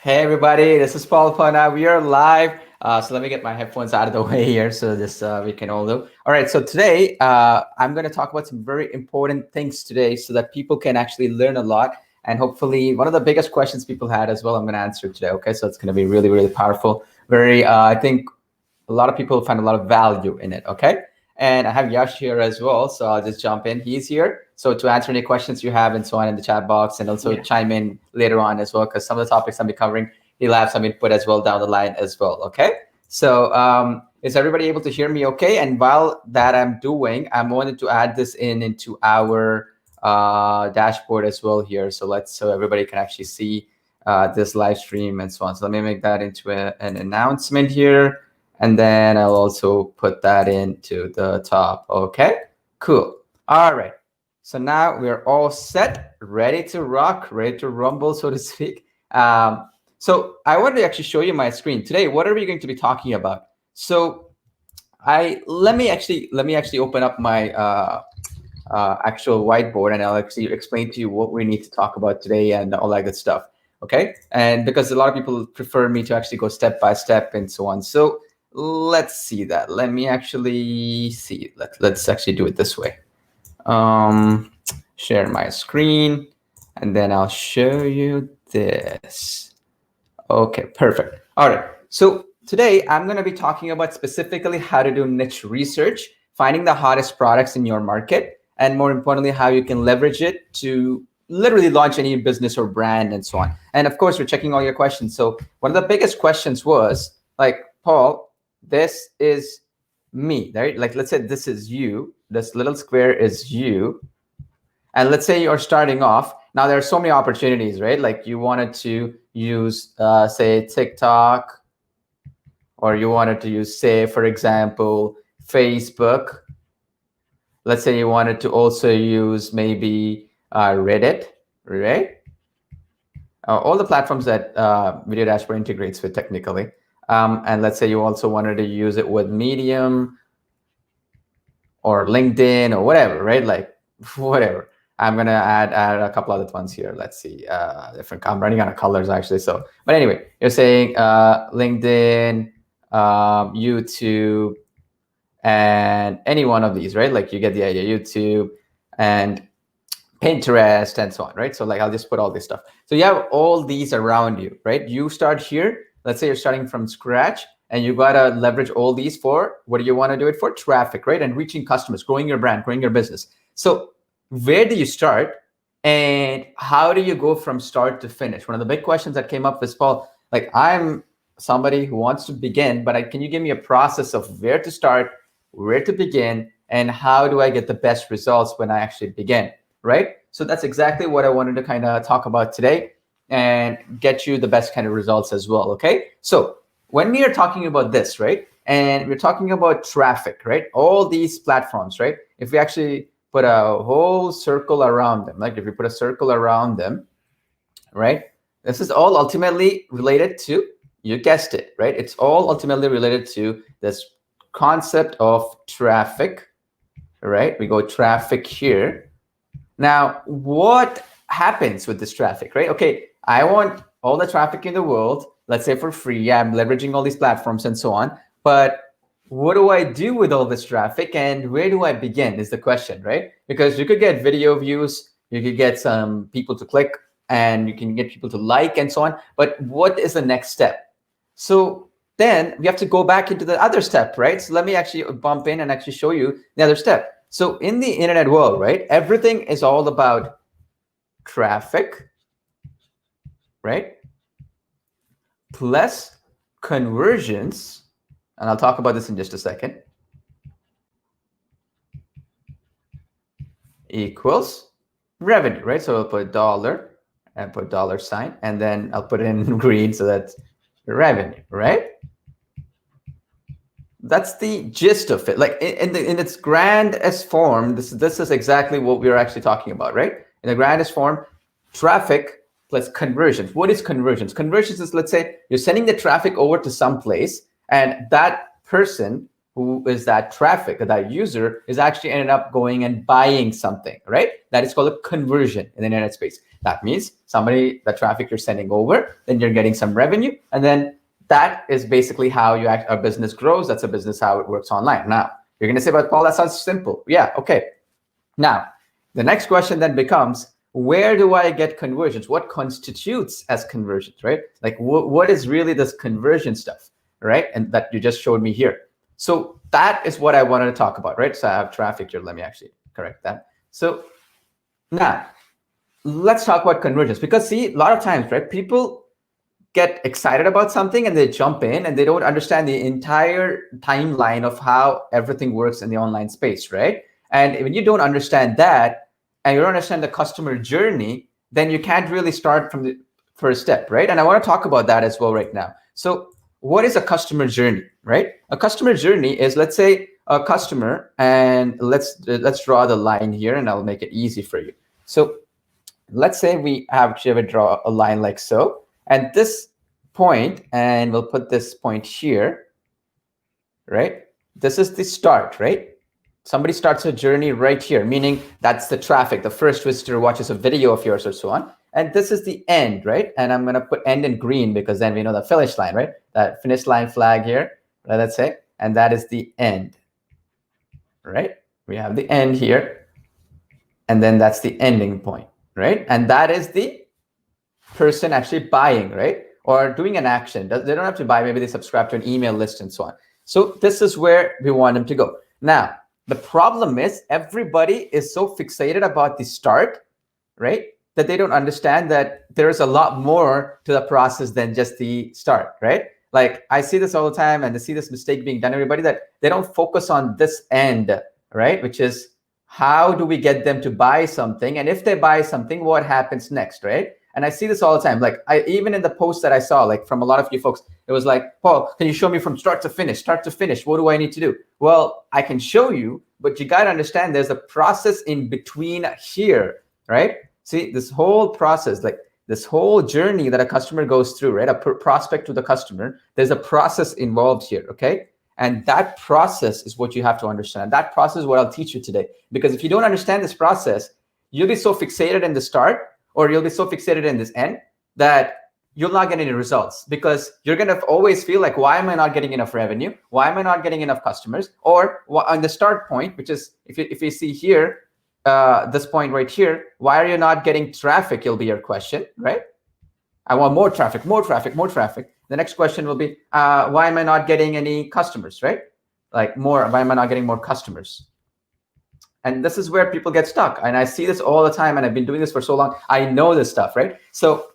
Hey everybody, this is Paul Pana. We are live. So let me get my headphones out of the way here so this we can all do. All right, so today I'm going to talk about some very important things today so that people can actually learn a lot. And hopefully one of the biggest questions people had as well, I'm going to answer today. Okay, so it's going to be really, really powerful. Very, I think a lot of people find a lot of value in it. Okay. And I have Yash here as well. So I'll just jump in. He's here. So to answer any questions you have and so on in the chat box and also chime in later on as well, because some of the topics I'll be covering, he'll have some input as well down the line as well. Okay. So is everybody able to hear me okay? And while that I'm doing, I wanted to add this into our dashboard as well here. So everybody can actually see this live stream and so on. So let me make that into an announcement here. And then I'll also put that into the top. Okay, cool. All right. So now we're all set, ready to rock, ready to rumble, so to speak. So I wanted to actually show you my screen today. What are we going to be talking about? So let me actually open up my actual whiteboard, and I'll actually explain to you what we need to talk about today and all that good stuff. Okay, and because a lot of people prefer me to actually go step by step and so on. So let's see that. Let me actually see. Let's actually do it this way. Share my screen, and then I'll show you this. Okay, perfect. All right. So today I'm going to be talking about specifically how to do niche research, finding the hottest products in your market, and more importantly, how you can leverage it to literally launch any business or brand and so on. And of course, we're checking all your questions. So one of the biggest questions was like, Paul, this is me, right? Like, let's say this is you. This little square is you. And let's say you're starting off. Now, there are so many opportunities, right? Like you wanted to use, say, TikTok, or you wanted to use, say, for example, Facebook. Let's say you wanted to also use maybe Reddit, right? All the platforms that Video Dashboard integrates with technically. And let's say you also wanted to use it with Medium or LinkedIn or whatever, right? Like whatever. I'm gonna add a couple other ones here. Let's see, different. I'm running out of colors actually. So, but anyway, you're saying LinkedIn, YouTube, and any one of these, right? Like you get the idea. YouTube and Pinterest and so on, right? So like I'll just put all this stuff. So you have all these around you, right? You start here. Let's say you're starting from scratch and you got to leverage all these for what do you want to do it for? Traffic, right? And reaching customers, growing your brand, growing your business. So where do you start and how do you go from start to finish? One of the big questions that came up was, Paul, like I'm somebody who wants to begin, but can you give me a process of where to start, where to begin, and how do I get the best results when I actually begin? Right? So that's exactly what I wanted to kind of talk about today and get you the best kind of results as well. Okay. So when we are talking about this, right? And we're talking about traffic, right? All these platforms, right? If we actually put a whole circle around them, like if we put a circle around them, right? This is all ultimately related to, you guessed it, right? It's all ultimately related to this concept of traffic, right? We go traffic here. Now, what happens with this traffic, right? Okay, I want all the traffic in the world, let's say for free. Yeah, I'm leveraging all these platforms and so on. But what do I do with all this traffic and where do I begin is the question, right? Because you could get video views, you could get some people to click and you can get people to like and so on. But what is the next step? So then we have to go back into the other step, right? So let me actually bump in and actually show you the other step. So in the internet world, right, everything is all about traffic, right, plus conversions, and I'll talk about this in just a second, equals revenue, right? So I'll put dollar and put dollar sign, and then I'll put it in green, so that's revenue, right? That's the gist of it. Like in its grandest form, this is exactly what we're actually talking about, right? In the grandest form, traffic plus conversions. What is conversions? Conversions is, let's say you're sending the traffic over to some place and that person who is that traffic, that user is actually ended up going and buying something, right? That is called a conversion in the internet space. That means somebody, the traffic you're sending over, then you're getting some revenue, and then that is basically how a business grows. That's a business how it works online. Now, you're going to say, but Paul, that sounds simple. Yeah, okay. Now, the next question then becomes, where do I get conversions? What constitutes as conversions, right? Like what is really this conversion stuff, right? And that you just showed me here. So that is what I wanted to talk about, right? So I have traffic here. Let me actually correct that. So now let's talk about conversions, because see, a lot of times, right, people get excited about something and they jump in and they don't understand the entire timeline of how everything works in the online space, right? And when you don't understand that and you don't understand the customer journey, then you can't really start from the first step, right? And I want to talk about that as well right now. So what is a customer journey, right? A customer journey is, let's say, a customer, and let's draw the line here and I'll make it easy for you. So let's say we actually draw a line like so, and this point, and we'll put this point here, right? This is the start, right? Somebody starts a journey right here, meaning that's the traffic. The first visitor watches a video of yours or so on. And this is the end, right? And I'm going to put end in green because then we know the finish line, right? That finish line flag here, let's say, and that is the end, right? We have the end here, and then that's the ending point, right? And that is the person actually buying, right? Or doing an action. They don't have to buy, maybe they subscribe to an email list and so on. So this is where we want them to go. Now, the problem is everybody is so fixated about the start, right, that they don't understand that there's a lot more to the process than just the start, right? Like I see this all the time, and I see this mistake being done, everybody, that they don't focus on this end, right? Which is, how do we get them to buy something? And if they buy something, what happens next, right? And I see this all the time. Like even in the post that I saw, like from a lot of you folks, it was like, Paul, can you show me from start to finish? What do I need to do? Well, I can show you, but you got to understand there's a process in between here, right? See, this whole process, like this whole journey that a customer goes through, right? A prospect to the customer, there's a process involved here, okay? And that process is what you have to understand. That process is what I'll teach you today. Because if you don't understand this process, you'll be so fixated in the start, or you'll be so fixated in this end that you'll not get any results, because you're going to always feel like, why am I not getting enough revenue? Why am I not getting enough customers? Or on the start point, which is, if you see here, this point right here, why are you not getting traffic? Will be your question, right? I want more traffic, more traffic, more traffic. The next question will be, why am I not getting any customers, right? Like why am I not getting more customers? And this is where people get stuck. And I see this all the time, and I've been doing this for so long. I know this stuff, right? So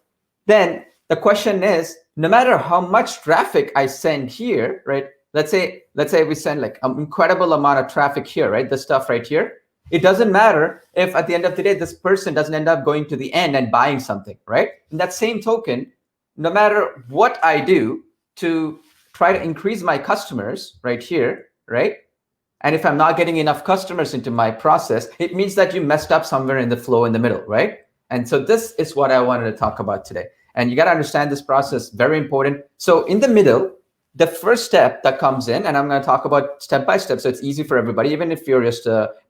then the question is, no matter how much traffic I send here, right? Let's say we send like an incredible amount of traffic here, right? This stuff right here. It doesn't matter if at the end of the day, this person doesn't end up going to the end and buying something, right? In that same token, no matter what I do to try to increase my customers right here, right? And if I'm not getting enough customers into my process, it means that you messed up somewhere in the flow in the middle, right? And so this is what I wanted to talk about today. And you got to understand this process, very important. So in the middle, the first step that comes in, and I'm going to talk about step by step, so it's easy for everybody, even if you're just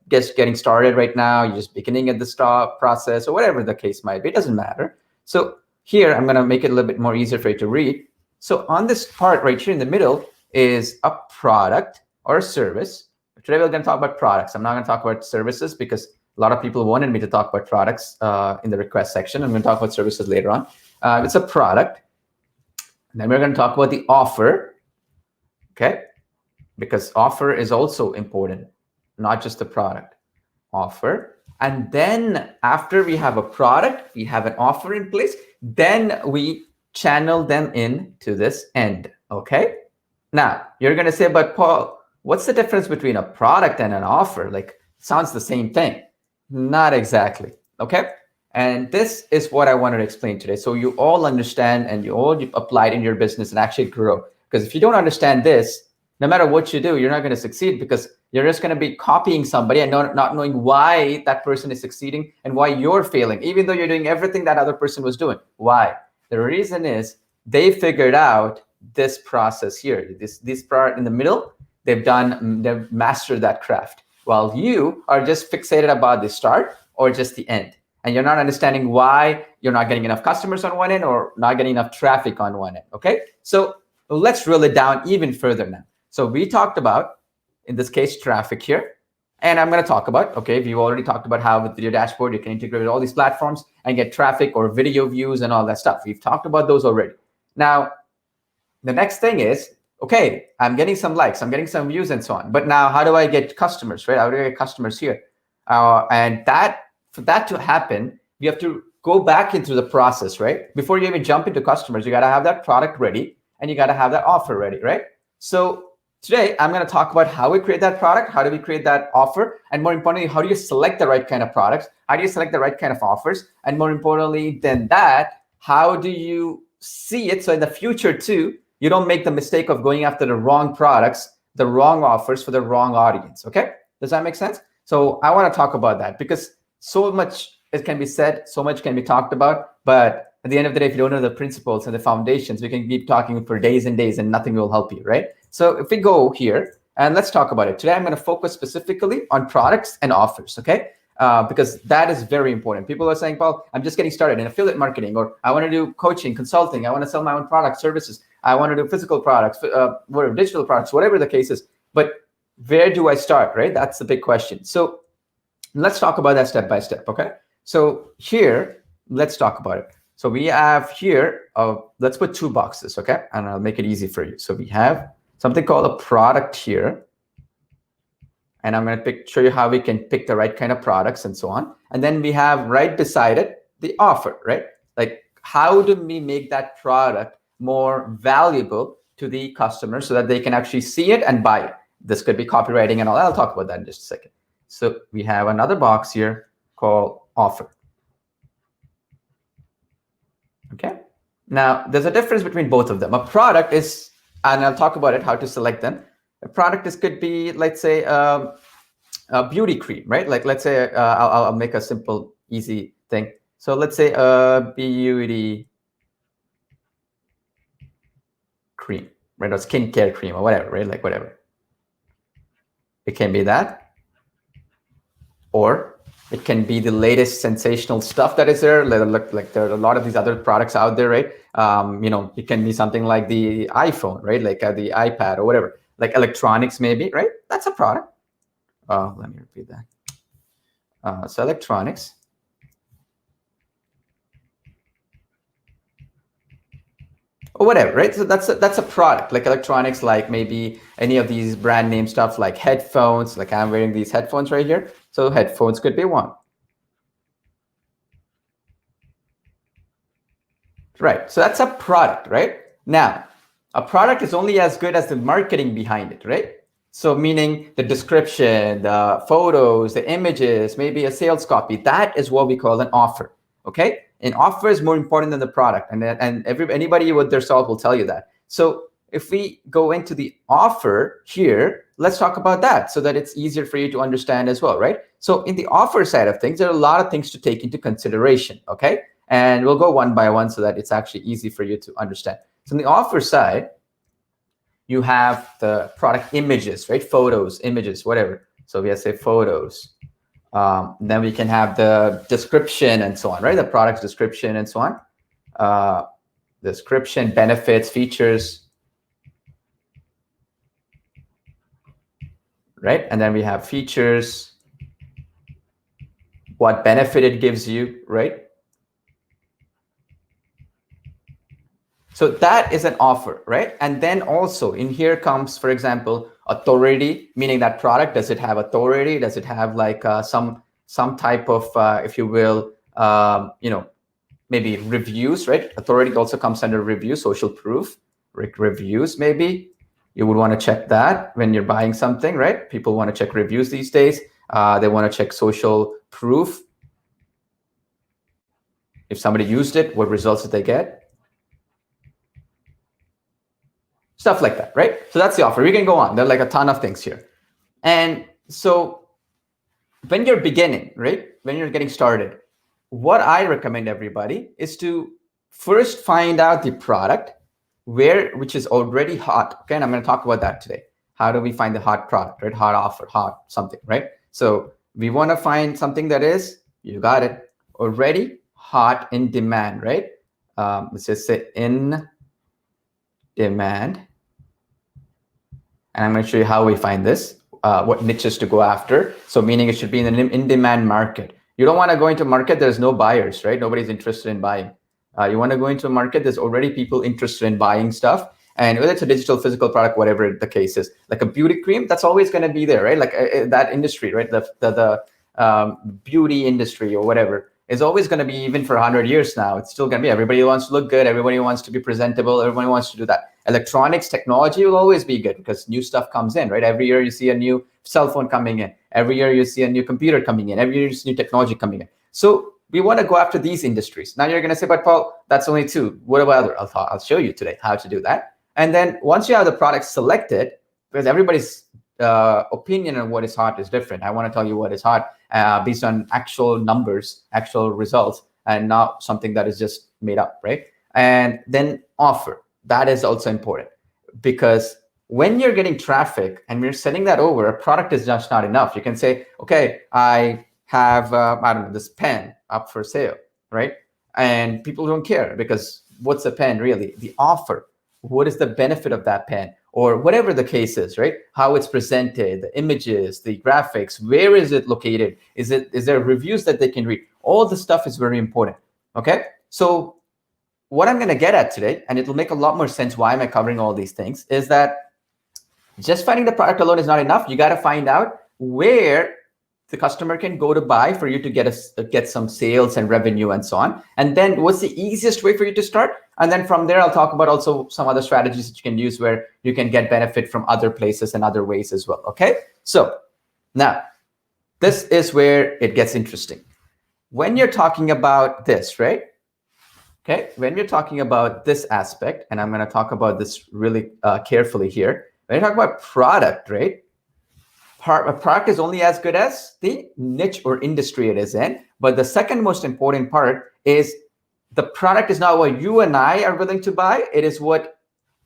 getting started right now, you're just beginning at the start process or whatever the case might be, it doesn't matter. So here, I'm going to make it a little bit more easier for you to read. So on this part right here in the middle is a product or a service. Today we're going to talk about products. I'm not going to talk about services because a lot of people wanted me to talk about products in the request section. I'm going to talk about services later on. It's a product. And then we're going to talk about the offer, okay? Because offer is also important, not just the product. Offer. And then after we have a product, we have an offer in place, then we channel them into this end, okay? Now, you're going to say, but Paul, what's the difference between a product and an offer? Like, sounds the same thing. Not exactly, okay? And this is what I wanted to explain today. So you all understand and you all apply it in your business and actually grow. Because if you don't understand this, no matter what you do, you're not going to succeed, because you're just going to be copying somebody and not knowing why that person is succeeding and why you're failing, even though you're doing everything that other person was doing. Why? The reason is they figured out this process here, this part in the middle. they've mastered that craft, while you are just fixated about the start or just the end, and you're not understanding why you're not getting enough customers on one end or not getting enough traffic on one end. Okay, so let's drill it down even further now. So we talked about, in this case, traffic here. And I'm going to talk about, okay, we've already talked about how with Video Dashboard, you can integrate with all these platforms and get traffic or video views and all that stuff. We've talked about those already. Now, the next thing is, okay, I'm getting some likes, I'm getting some views and so on. But now how do I get customers, right? How do I get customers here? And for that to happen, you have to go back into the process, right? Before you even jump into customers, you got to have that product ready and you got to have that offer ready, right? So today, I'm going to talk about how we create that product, how do we create that offer, and more importantly, how do you select the right kind of products, how do you select the right kind of offers, and more importantly than that, how do you see it so in the future too, you don't make the mistake of going after the wrong products, the wrong offers for the wrong audience, okay? Does that make sense? So I want to talk about that because so much it can be said, so much can be talked about, but at the end of the day, if you don't know the principles and the foundations, we can keep talking for days and days and nothing will help you, right? So if we go here and let's talk about it. Today, I'm going to focus specifically on products and offers, okay? Because that is very important. People are saying, Paul, I'm just getting started in affiliate marketing, or I want to do coaching, consulting. I want to sell my own products, services. I want to do physical products, whatever, digital products, whatever the case is. But where do I start, right? That's the big question. So let's talk about that step by step, okay? So here, let's talk about it. So we have here, let's put 2 boxes, okay? And I'll make it easy for you. So we have something called a product here. And I'm going to show you how we can pick the right kind of products and so on. And then we have right beside it, the offer, right? Like how do we make that product more valuable to the customer so that they can actually see it and buy it? This could be copywriting and all. I'll talk about that in just a second. So we have another box here called offer. Okay. Now, there's a difference between both of them. A product is, and I'll talk about it, how to select them. A product could be, let's say, a beauty cream, right? Like, let's say, I'll make a simple, easy thing. So let's say a beauty cream, right? Or skincare cream or whatever, right? Like whatever. It can be that. Or it can be the latest sensational stuff that is there. Like there are a lot of these other products out there, right? It can be something like the iPhone, right? Like the iPad or whatever, like electronics maybe, right? That's a product. Let me repeat that. So electronics. Or whatever, right? So that's a product, like electronics, like maybe any of these brand name stuff, like headphones. Like I'm wearing these headphones right here. So headphones could be one. Right. So that's a product, right? Now, a product is only as good as the marketing behind it, right? So meaning the description, the photos, the images, maybe a sales copy. That is what we call an offer. Okay. An offer is more important than the product, and anybody with their salt will tell you that. So if we go into the offer here, let's talk about that so that it's easier for you to understand as well, right? So in the offer side of things, there are a lot of things to take into consideration, okay? And we'll go one by one so that it's actually easy for you to understand. So on the offer side, you have the product images, right? Photos, images, whatever. So we have say photos. Then we can have the description and so on, right? The product description and so on. Description, benefits, features, right? And then we have features, what benefit it gives you, right? So that is an offer, right? And then also in here comes, for example, authority, meaning that product, does it have authority? Does it have like some type of, if you will, maybe reviews, right? Authority also comes under review, social proof, reviews maybe. You would want to check that when you're buying something, right? People want to check reviews these days. They want to check social proof. If somebody used it, what results did they get? Stuff like that, right? So that's the offer. We can go on. There are like a ton of things here. And so when you're beginning, right? When you're getting started, what I recommend everybody is to first find out the product which is already hot. Okay, and I'm going to talk about that today. how do we find the hot product, right? Hot offer, hot something, right? So we want to find something that is, you got it, already hot, in demand, right? Let's just say in demand. And I'm going to show you how we find this, what niches to go after. So meaning it should be in an in-demand market. You don't want to go into a market, there's no buyers, right? Nobody's interested in buying. You want to go into a market, there's already people interested in buying stuff. And whether it's a digital, physical product, whatever the case is, like a beauty cream, that's always going to be there, right? Like that industry, right? The beauty industry or whatever is always going to be, even for 100 years now, it's still going to be, everybody wants to look good. Everybody wants to be presentable. Everybody wants to do that. Electronics, technology will always be good because new stuff comes in, right? Every year you see a new cell phone coming in. Every year you see a new computer coming in. Every year you see new technology coming in. So we want to go after these industries. Now you're going to say, but Paul, that's only two. What about other? I'll show you today how to do that. And then once you have the product selected, because everybody's opinion on what is hot is different. I want to tell you what is hot based on actual numbers, actual results, and not something that is just made up, right? And then offer. That is also important, because when you're getting traffic and we're sending that over, a product is just not enough. You can say, okay, I have, I don't know, this pen up for sale, right? And people don't care, because what's the pen really? The offer. What is the benefit of that pen? Or whatever the case is, right? How it's presented, the images, the graphics, where is it located? Is there reviews that they can read? All the stuff is very important, okay? So what I'm gonna get at today, and it'll make a lot more sense why am I covering all these things, is that just finding the product alone is not enough. You gotta find out where the customer can go to buy for you to get some sales and revenue and so on. And then what's the easiest way for you to start? And then from there, I'll talk about also some other strategies that you can use where you can get benefit from other places and other ways as well, okay? So now, this is where it gets interesting. When you're talking about this, right? Okay, when you're talking about this aspect, and I'm gonna talk about this really carefully here. When you talk about product, right? A product is only as good as the niche or industry it is in. But the second most important part is the product is not what you and I are willing to buy. It is what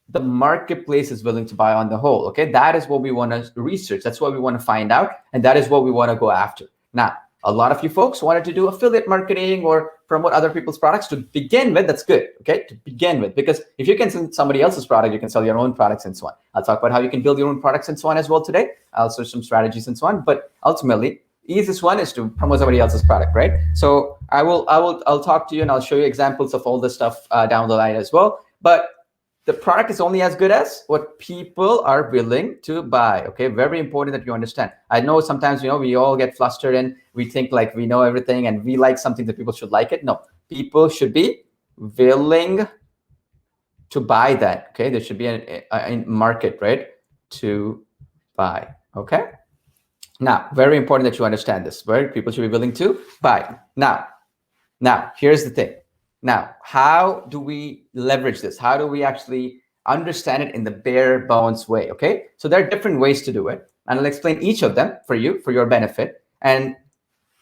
the marketplace is willing to buy on the whole. Okay, that is what we want to research. That's what we want to find out. And that is what we want to go after. Now, a lot of you folks wanted to do affiliate marketing or promote other people's products to begin with. That's good, okay, to begin with, because if you can sell somebody else's product, you can sell your own products and so on. I'll talk about how you can build your own products and so on as well today. I'll show some strategies and so on. But ultimately, easiest one is to promote somebody else's product, right? So I'll talk to you and I'll show you examples of all this stuff down the line as well. But the product is only as good as what people are willing to buy. Okay, very important that you understand. I know sometimes, we all get flustered and we think like we know everything and we like something that people should like it. No, people should be willing to buy that. Okay, there should be a market, right, to buy. Okay, now very important that you understand this. Right, people should be willing to buy. Now here's the thing. Now, how do we leverage this? How do we actually understand it in the bare bones way? Okay, so there are different ways to do it, and I'll explain each of them for you, for your benefit, and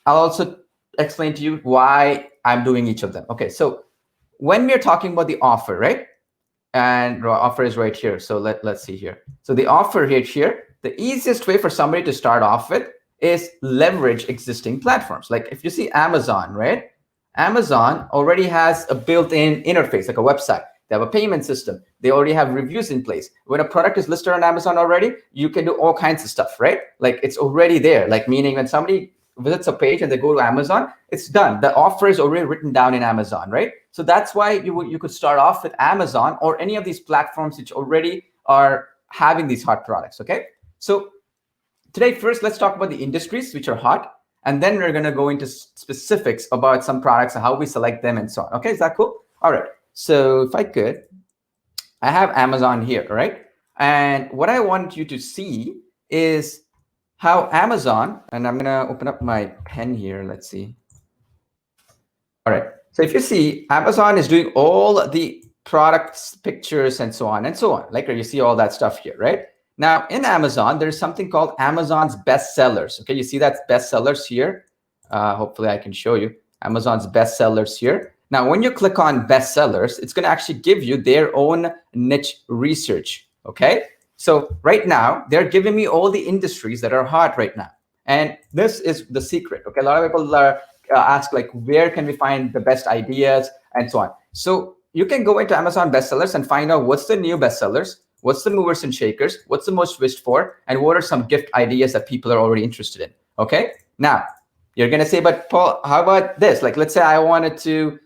I'll also explain to you why I'm doing each of them. Okay, so when we're talking about the offer, right? And the offer is right here. So let's see here. So the offer here, the easiest way for somebody to start off with is leverage existing platforms. Like if you see Amazon, right? Amazon already has a built-in interface, like a website. They have a payment system. They already have reviews in place. When a product is listed on Amazon already, you can do all kinds of stuff, right? Like it's already there. Like meaning when somebody visits a page and they go to Amazon, it's done. The offer is already written down in Amazon, right? So that's why you could start off with Amazon or any of these platforms which already are having these hot products, okay? So today, first, let's talk about the industries which are hot. And then we're going to go into specifics about some products and how we select them and so on. Okay, is that cool? All right. So if I could, I have Amazon here, right? And what I want you to see is how Amazon, and I'm going to open up my pen here. Let's see. All right. So if you see, Amazon is doing all the products, pictures, and so on and so on. Like you see all that stuff here, right? Now, in Amazon, there's something called Amazon's bestsellers. Okay, you see that's bestsellers here. Hopefully, I can show you Amazon's bestsellers here. Now, when you click on bestsellers, it's going to actually give you their own niche research. Okay, So right now, they're giving me all the industries that are hot right now. And this is the secret. Okay, a lot of people are ask like, where can we find the best ideas and so on. So you can go into Amazon bestsellers and find out what's the new bestsellers, what's the movers and shakers, what's the most wished for, and what are some gift ideas that people are already interested in. Okay, now you're gonna say, but Paul, how about this? Like, let's say I wanted to,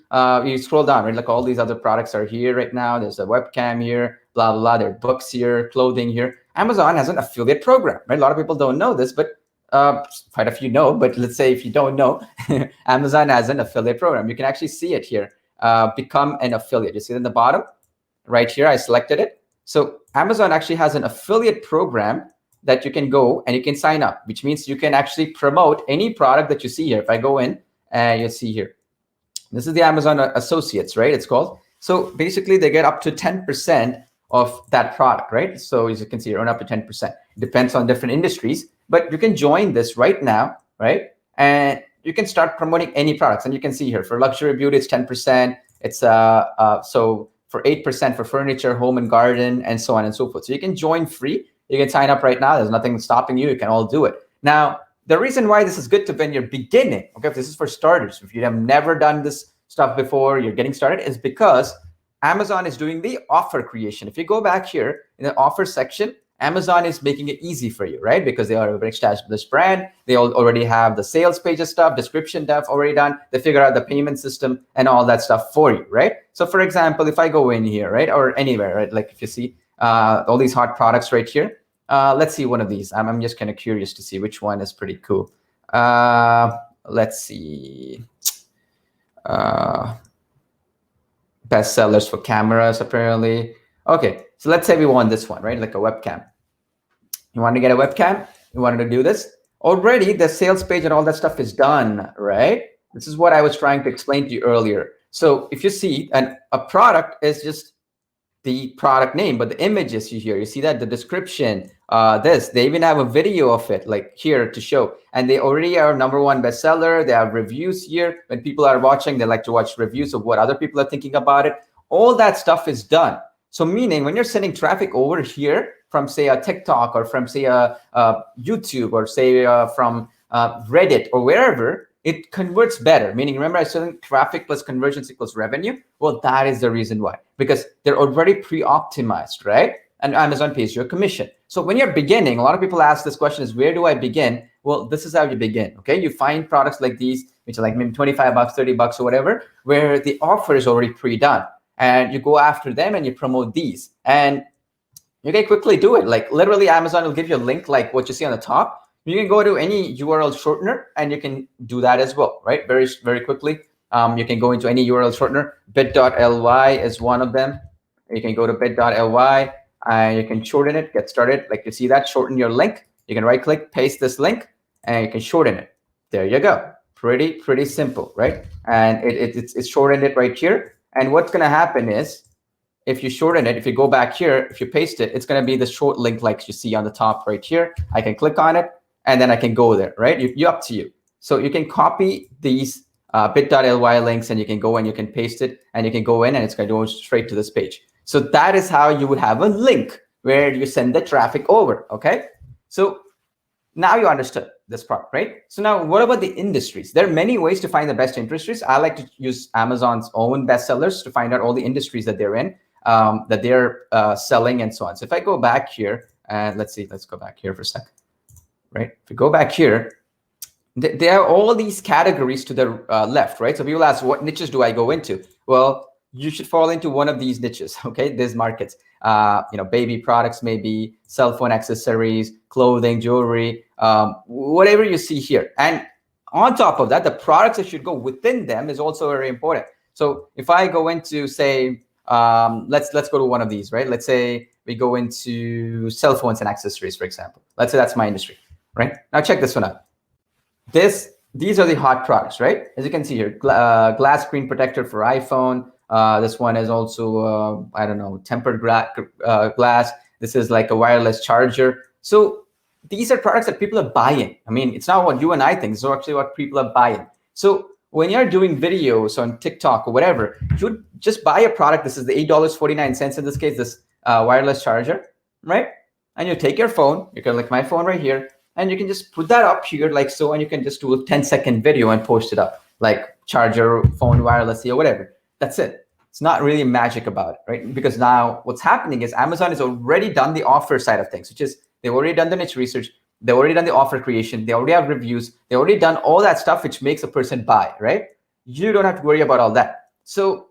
you scroll down, right? Like all these other products are here right now. There's a webcam here, blah, blah, blah. There are books here, clothing here. Amazon has an affiliate program, right? A lot of people don't know this, but quite a few know, but let's say if you don't know, Amazon has an affiliate program. You can actually see it here, become an affiliate. You see it in the bottom, right here, I selected it. So Amazon actually has an affiliate program that you can go and you can sign up, which means you can actually promote any product that you see here. If I go in and you'll see here, this is the Amazon Associates, right? It's called. So basically they get up to 10% of that product, right? So as you can see, you earn up to 10%. It depends on different industries, but you can join this right now, right? And you can start promoting any products. And you can see here for luxury beauty, it's 10%. It's so for 8% for furniture, home and garden, and so on and so forth. So you can join free. You can sign up right now. There's nothing stopping you. You can all do it. Now, the reason why this is good to when you're beginning, okay, if this is for starters, if you have never done this stuff before, you're getting started, is because Amazon is doing the offer creation. If you go back here in the offer section, Amazon is making it easy for you, right? Because they are an established brand. They already have the sales pages stuff, description stuff already done. They figure out the payment system and all that stuff for you, right? So for example, if I go in here, right, or anywhere, right, like if you see all these hot products right here, let's see one of these. I'm just kind of curious to see which one is pretty cool. Let's see. Bestsellers for cameras, apparently. Okay, so let's say we want this one, right? Like a webcam. You want to get a webcam? You wanted to do this? Already the sales page and all that stuff is done, right? This is what I was trying to explain to you earlier. So if you see, a product is just the product name, but the images you see that, the description, they even have a video of it like here to show, and they already are #1 bestseller. They have reviews here. When people are watching, they like to watch reviews of what other people are thinking about it. All that stuff is done. So meaning when you're sending traffic over here from say a TikTok or from say a YouTube or say from Reddit or wherever, it converts better. Meaning, remember I said traffic plus conversions equals revenue? Well, that is the reason why, because they're already pre-optimized, right? And Amazon pays you a commission. So when you're beginning, a lot of people ask this question is, where do I begin? Well, this is how you begin, okay? You find products like these, which are like maybe 25 bucks, 30 bucks or whatever, where the offer is already pre-done. And you go after them and you promote these. And you can quickly do it. Like literally Amazon will give you a link like what you see on the top. You can go to any URL shortener and you can do that as well, right? Very, very quickly. You can go into any URL shortener. Bit.ly is one of them. You can go to bit.ly and you can shorten it, get started. Like you see that, shorten your link. You can right click, paste this link, and you can shorten it. There you go. Pretty simple, right? And it's shortened it right here. And what's going to happen is, if you shorten it, if you go back here, if you paste it, it's going to be the short link like you see on the top right here. I can click on it and then I can go there, right? You up to you. So you can copy these bit.ly links and you can go and you can paste it and you can go in and it's going to go straight to this page. So that is how you would have a link where you send the traffic over, okay? So now you understood this part, right? So now what about the industries? There are many ways to find the best industries. I like to use Amazon's own bestsellers to find out all the industries that they're in, that they're selling and so on. So if I go back here, and let's go back here for a sec, right? If you go back here, there are all these categories to the left, right? So people ask, what niches do I go into? Well, you should fall into one of these niches, okay? These markets, baby products, maybe cell phone accessories, clothing, jewelry, whatever you see here. And on top of that, the products that should go within them is also very important. So if I go into, say, let's go to one of these, right? Let's say we go into cell phones and accessories, for example. Let's say that's my industry, right? Now check this one out. These are the hot products, right? As you can see here, glass screen protector for iPhone. This one is also, I don't know, tempered glass. This is like a wireless charger. So these are products that people are buying. I mean, it's not what you and I think. It's actually what people are buying. So when you're doing videos on TikTok or whatever, you would just buy a product. This is the $8.49 in this case, this wireless charger, right? And you take your phone, you can like my phone right here, and you can just put that up here like so, and you can just do a 10-second video and post it up, like charge your phone wirelessly or whatever. That's it. It's not really magic about it, right? Because now what's happening is Amazon has already done the offer side of things, which is they've already done the niche research, they've already done the offer creation, they already have reviews, they already done all that stuff which makes a person buy, right? You don't have to worry about all that. So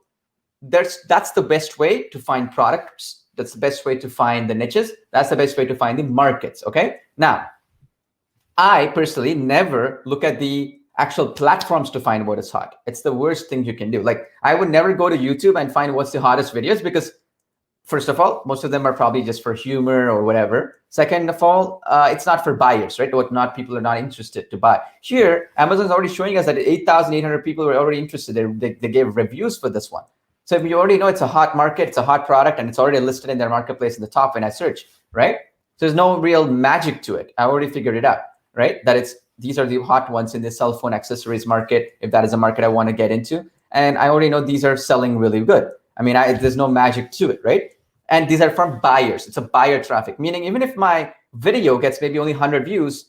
that's the best way to find products. That's the best way to find the niches. That's the best way to find the markets. Okay. Now, I personally never look at the actual platforms to find what is hot. It's the worst thing you can do. Like I would never go to YouTube and find what's the hottest videos because first of all, most of them are probably just for humor or whatever. Second of all, it's not for buyers, right? What not people are not interested to buy. Here, Amazon's already showing us that 8,800 people were already interested. They gave reviews for this one. So if you already know it's a hot market, it's a hot product, and it's already listed in their marketplace in the top when I search, right? So there's no real magic to it. I already figured it out, right? That these are the hot ones in the cell phone accessories market, if that is a market I want to get into. And I already know these are selling really good. I mean, there's no magic to it, right? And these are from buyers. It's a buyer traffic, meaning even if my video gets maybe only 100 views,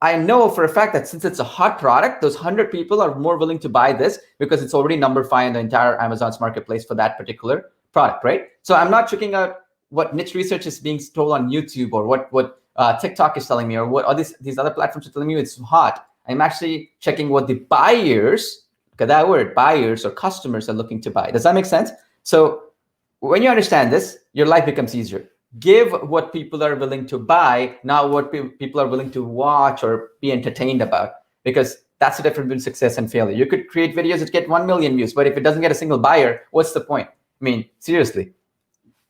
I know for a fact that since it's a hot product, those 100 people are more willing to buy this because it's already number 5 in the entire Amazon's marketplace for that particular product, right? So I'm not checking out what niche research is being told on YouTube or what TikTok is telling me or what all these other platforms are telling me it's hot. I'm actually checking what the buyers, look at that word, buyers or customers are looking to buy. Does that make sense? So when you understand this, your life becomes easier. Give what people are willing to buy, not what people are willing to watch or be entertained about, because that's the difference between success and failure. You could create videos that get 1 million views, but if it doesn't get a single buyer, what's the point? I mean, seriously.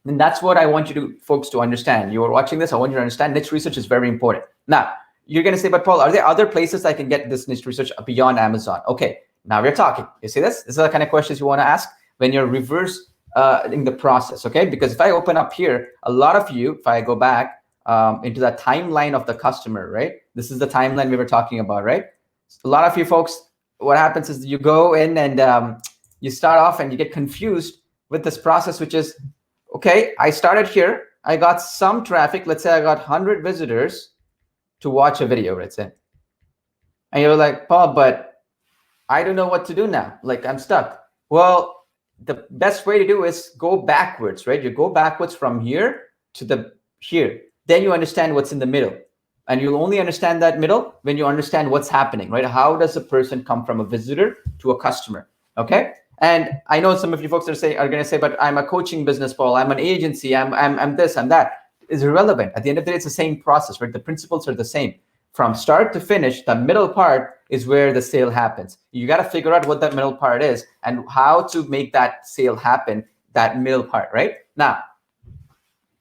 And that's what I want folks to understand. You are watching this, I want you to understand niche research is very important. Now, you're going to say, but Paul, are there other places I can get this niche research beyond Amazon? Okay, now we're talking. You see this? This is the kind of questions you want to ask when you're in the process, okay? Because if I open up here, a lot of you, if I go back into that timeline of the customer, right? This is the timeline we were talking about, right? A lot of you folks, what happens is you go in and you start off and you get confused with this process, which is, okay, I started here, I got some traffic, let's say I got 100 visitors to watch a video, let's say. And you're like, Paul, but I don't know what to do now. Like I'm stuck. Well, the best way to do is go backwards, right? You go backwards from here to here. Then you understand what's in the middle. And you'll only understand that middle when you understand what's happening, right? How does a person come from a visitor to a customer, okay? And I know some of you folks are going to say, but I'm a coaching business, Paul. I'm an agency. I'm this, I'm that. It's irrelevant. At the end of the day, it's the same process, right? The principles are the same. From start to finish, the middle part is where the sale happens. You got to figure out what that middle part is and how to make that sale happen, that middle part, right? Now,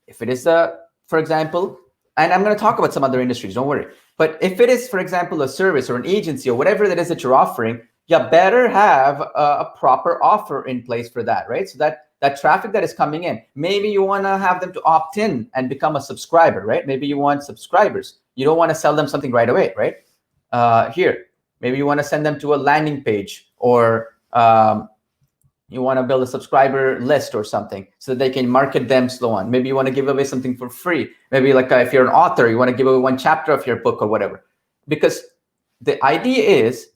if it is for example, and I'm going to talk about some other industries, don't worry. But if it is, for example, a service or an agency or whatever that is that you're offering, you better have a proper offer in place for that, right? So that traffic that is coming in, maybe you want to have them to opt in and become a subscriber, right? Maybe you want subscribers. You don't want to sell them something right away, right? Here, maybe you want to send them to a landing page or you want to build a subscriber list or something so that they can market them slow on. Maybe you want to give away something for free. Maybe like if you're an author, you want to give away one chapter of your book or whatever. Because the idea is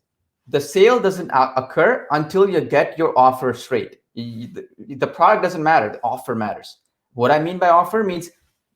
the sale doesn't occur until you get your offer straight. The product doesn't matter, the offer matters. What I mean by offer means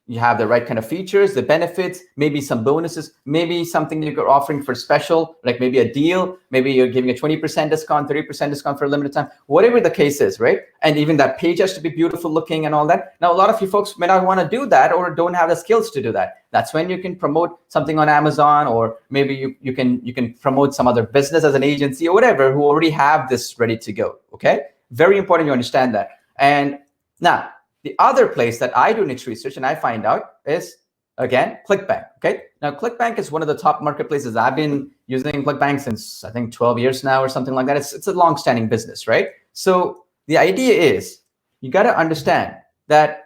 you have the right kind of features, the benefits, maybe some bonuses, maybe something you're offering for special, like maybe a deal, maybe you're giving a 20% discount, 30% discount for a limited time, whatever the case is, right? And even that page has to be beautiful looking and all that. Now, a lot of you folks may not want to do that or don't have the skills to do that. That's when you can promote something on Amazon, or maybe you can promote some other business as an agency or whatever who already have this ready to go, okay? Very important you understand that. And now, the other place that I do niche research and I find out is, again, ClickBank, okay? Now, ClickBank is one of the top marketplaces. I've been using ClickBank since, I think, 12 years now or something like that. It's a long-standing business, right? So the idea is you got to understand that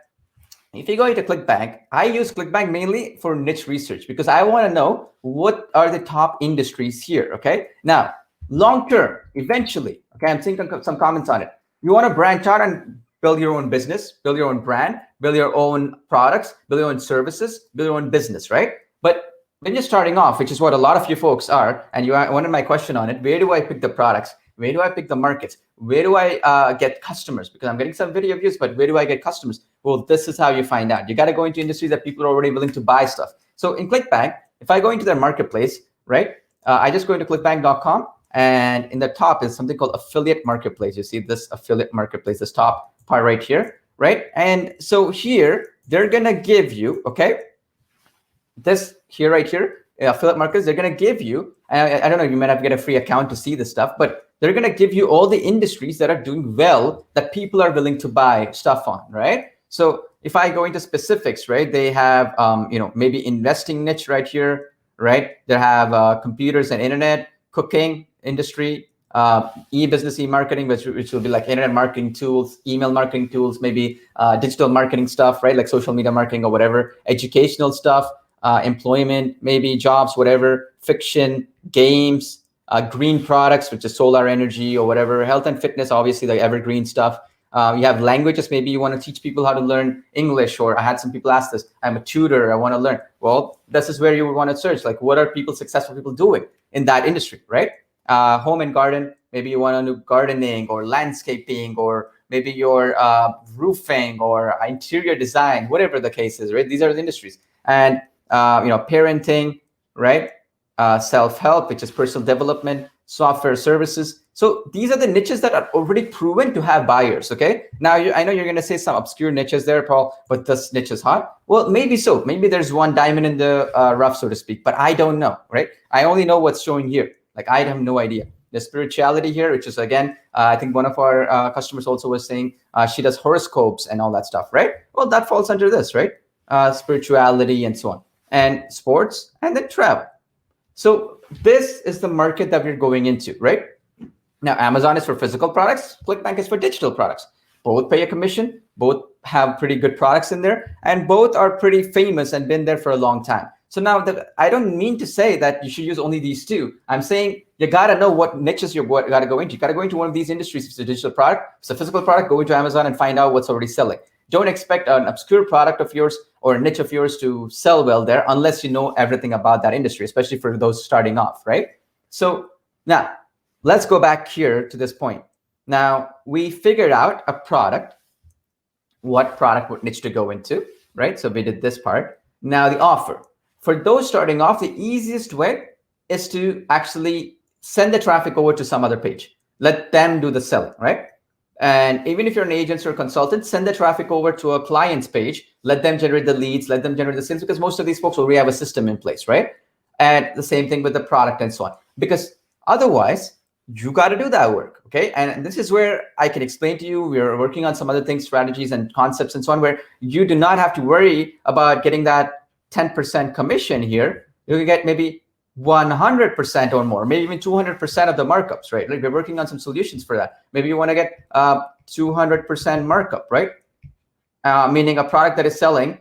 if you go into ClickBank, I use ClickBank mainly for niche research because I want to know what are the top industries here, okay? Now, long-term, eventually, okay, I'm seeing some comments on it. You want to branch out and build your own business, build your own brand, build your own products, build your own services, build your own business, right? But when you're starting off, which is what a lot of you folks are, and you wanted my question on it, where do I pick the products? Where do I pick the markets? Where do I get customers? Because I'm getting some video views, but where do I get customers? Well, this is how you find out. You got to go into industries that people are already willing to buy stuff. So in ClickBank, if I go into their marketplace, right, I just go into clickbank.com, and in the top is something called affiliate marketplace. You see this affiliate marketplace, this top part right here, right? And so here, they're going to give you, okay, this here, right here, affiliate markets, they're going to give you, I don't know, you might have to get a free account to see this stuff, but they're going to give you all the industries that are doing well, that people are willing to buy stuff on, right? So if I go into specifics, right, they have, maybe investing niche right here, right? They have computers and internet, cooking industry, e-business, e-marketing, which will be like internet marketing tools, email marketing tools, maybe digital marketing stuff, right? Like social media marketing or whatever, educational stuff, employment, maybe jobs, whatever, fiction, games, green products, which is solar energy or whatever, health and fitness, obviously the evergreen stuff. You have languages, maybe you want to teach people how to learn English, or I had some people ask this, I'm a tutor, I want to learn. Well, this is where you would want to search, like what are successful people doing in that industry, right? Home and garden, maybe you want to do gardening or landscaping, or maybe your roofing or interior design, whatever the case is, right? These are the industries. And, parenting, right? Self-help, which is personal development, software services. So these are the niches that are already proven to have buyers, okay? Now, I know you're going to say some obscure niches there, Paul, but this niche is hot. Well, maybe so. Maybe there's one diamond in the rough, so to speak, but I don't know, right? I only know what's showing here. Like, I have no idea. The spirituality here, which is, again, I think one of our customers also was saying she does horoscopes and all that stuff, right? Well, that falls under this, right? Spirituality and so on. And sports, and then travel. So this is the market that we're going into, right? Now, Amazon is for physical products. ClickBank is for digital products. Both pay a commission. Both have pretty good products in there. And both are pretty famous and been there for a long time. So now, I don't mean to say that you should use only these two. I'm saying you got to know what niches you got to go into. You got to go into one of these industries. If it's a digital product, if it's a physical product, go into Amazon and find out what's already selling. Don't expect an obscure product of yours or a niche of yours to sell well there unless you know everything about that industry, especially for those starting off, right? So now let's go back here to this point. Now we figured out a product, what niche to go into, right? So we did this part. Now the offer. For those starting off, the easiest way is to actually send the traffic over to some other page. Let them do the selling, right? And even if you're an agent or consultant, send the traffic over to a client's page. Let them generate the leads, let them generate the sales, because most of these folks already have a system in place, right? And the same thing with the product and so on. Because otherwise, you got to do that work, okay? And this is where I can explain to you, we're working on some other things, strategies and concepts and so on, where you do not have to worry about getting that 10% commission here. You can get maybe 100% or more, maybe even 200% of the markups, right? Like we're working on some solutions for that. Maybe you want to get 200% markup, right? Meaning a product that is selling,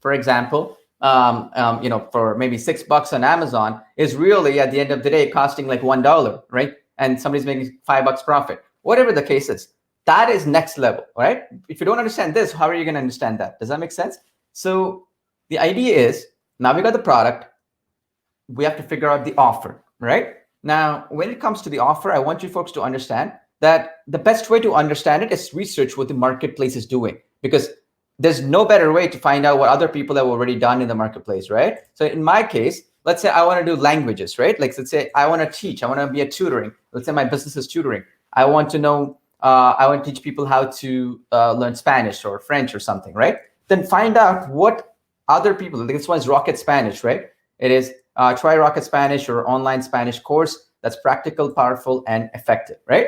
for example, for maybe $6 on Amazon is really at the end of the day costing like $1, right? And somebody's making $5 profit. Whatever the case is, that is next level, right? If you don't understand this, how are you going to understand that? Does that make sense? So the idea is, now we got the product, we have to figure out the offer, right? Now, when it comes to the offer, I want you folks to understand that the best way to understand it is research what the marketplace is doing, because there's no better way to find out what other people have already done in the marketplace, right? So in my case, let's say I want to do languages, right? Like, let's say I want to teach, I want to be a tutoring. Let's say my business is tutoring. I want to know, I want to teach people how to learn Spanish or French or something, right? Then find out what other people, like this one is Rocket Spanish, right? It is try Rocket Spanish or online Spanish course that's practical, powerful, and effective, right?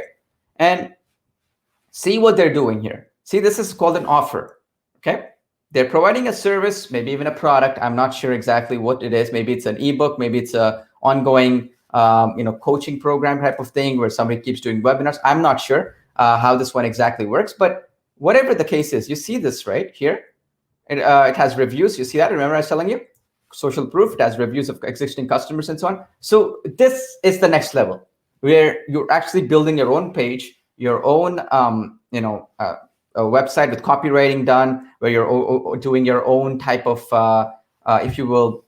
And see what they're doing here. See, this is called an offer, okay? They're providing a service, maybe even a product. I'm not sure exactly what it is. Maybe it's an ebook, maybe it's a ongoing, coaching program type of thing where somebody keeps doing webinars. I'm not sure how this one exactly works, but whatever the case is, you see this right here. It has reviews. You see that? Remember I was telling you? Social proof. It has reviews of existing customers and so on. So this is the next level where you're actually building your own page. your own a website with copywriting done, where you're doing your own type of if you will,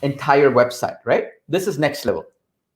entire website, right? This is next level.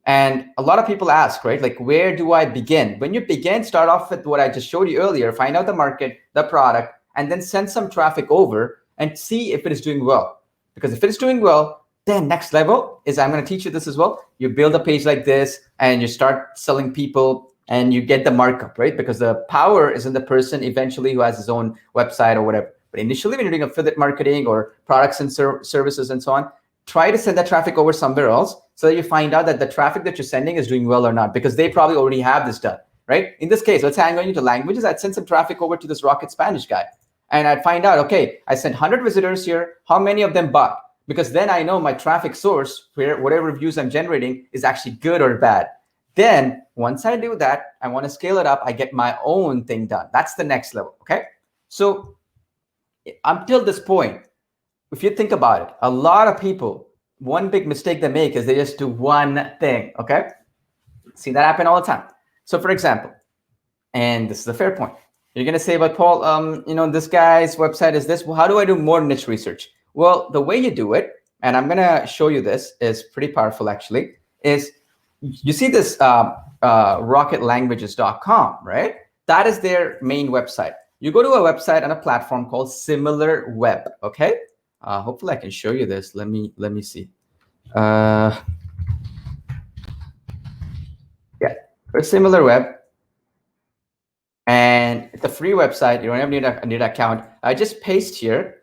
And a lot of people ask, right, like, where do I begin? When you begin, start off with what I just showed you earlier, find out the market, the product, and then send some traffic over and see if it is doing well. Because if it is doing well, then next level is, I'm going to teach you this as well. You build a page like this and you start selling people and you get the markup, right? Because the power is in the person eventually who has his own website or whatever. But initially, when you're doing affiliate marketing or products and services and so on, try to send that traffic over somewhere else so that you find out that the traffic that you're sending is doing well or not, because they probably already have this done, right? In this case, let's say I'm going into languages. I'd send some traffic over to this Rocket Spanish guy. And I'd find out, okay, I sent 100 visitors here. How many of them bought? Because then I know my traffic source, where whatever views I'm generating, is actually good or bad. Then once I do that, I want to scale it up. I get my own thing done. That's the next level, okay? So until this point, if you think about it, a lot of people, one big mistake they make is they just do one thing, okay? See that happen all the time. So for example, and this is a fair point, you're going to say, but Paul, this guy's website is this. Well, how do I do more niche research? Well, the way you do it, and I'm going to show you this, is pretty powerful actually, is you see this rocketlanguages.com, right? That is their main website. You go to a website on a platform called Similar Web, okay? Hopefully I can show you this. Let me see. Yeah, for Similar Web. And it's a free website. You don't even need an account. I just paste here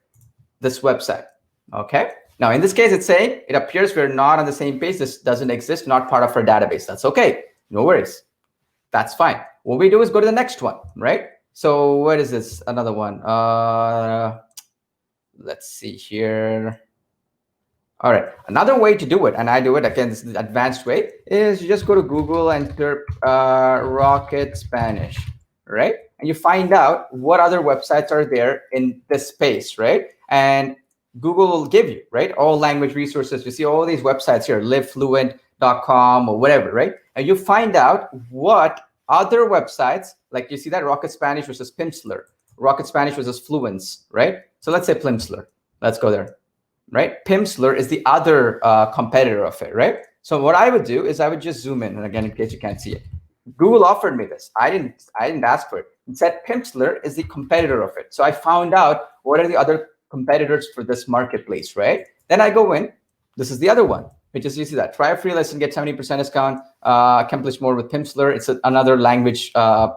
this website, okay? Now, in this case, it's saying it appears we're not on the same page. This doesn't exist, not part of our database. That's okay. No worries. That's fine. What we do is go to the next one, right? So what is this? Another one. Let's see here. All right. Another way to do it, and I do it, again, this is the advanced way, is you just go to Google and type Rocket Spanish, right? And you find out what other websites are there in this space, right? And Google will give you, right, all language resources. You see all these websites here, livefluent.com or whatever, right? And you find out what other websites, like you see that Rocket Spanish versus Pimsleur, Rocket Spanish versus Fluence, right? So let's say Pimsleur. Let's go there, right? Pimsleur is the other competitor of it, right? So what I would do is I would just zoom in, and again, in case you can't see it, Google offered me this. I didn't ask for it. It said Pimsleur is the competitor of it. So I found out what are the other competitors for this marketplace, right? Then I go in. This is the other one, which is, you see that, try a free lesson, get 70% discount, accomplish more with Pimsleur. It's another language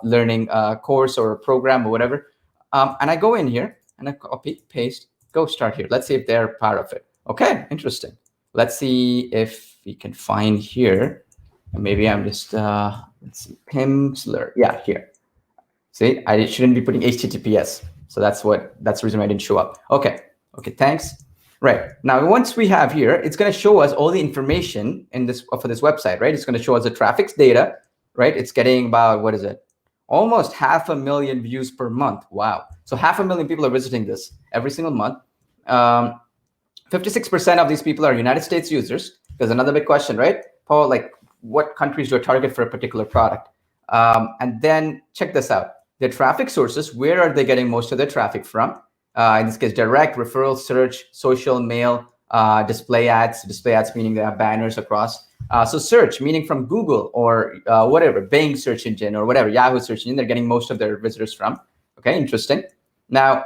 learning course or program or whatever. And I go in here and I copy, paste, go start here. Let's see if they're part of it. Okay, interesting. Let's see if we can find here. Maybe I'm just, let's see, Pimsleur. Yeah, here. See, I shouldn't be putting HTTPS. So that's the reason why I didn't show up. Okay, thanks. Right, now once we have here, it's going to show us all the information in this for this website, right? It's going to show us the traffic's data, right? It's getting about, what is it? Almost 500,000 views per month. Wow. So 500,000 people are visiting this every single month. 56% of these people are United States users. There's another big question, right? Paul, like, what countries do I target for a particular product? And then check this out. Their traffic sources, where are they getting most of their traffic from? In this case, direct, referral, search, social, mail, display ads meaning they have banners across. So search, meaning from Google or whatever, Bing search engine or whatever, Yahoo search engine, they're getting most of their visitors from. Okay, interesting. Now,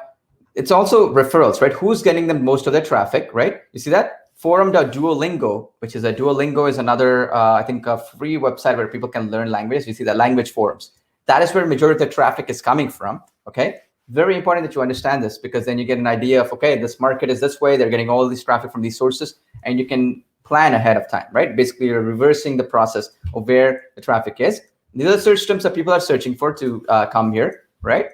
it's also referrals, right? Who's getting them most of their traffic, right? You see that? Forum.duolingo, which is Duolingo is another, I think, a free website where people can learn languages. You see that, language forums. That is where majority of the traffic is coming from, okay? Very important that you understand this, because then you get an idea of, okay, this market is this way, they're getting all this traffic from these sources, and you can plan ahead of time, right? Basically, you're reversing the process of where the traffic is. These are the search terms that people are searching for to come here, right?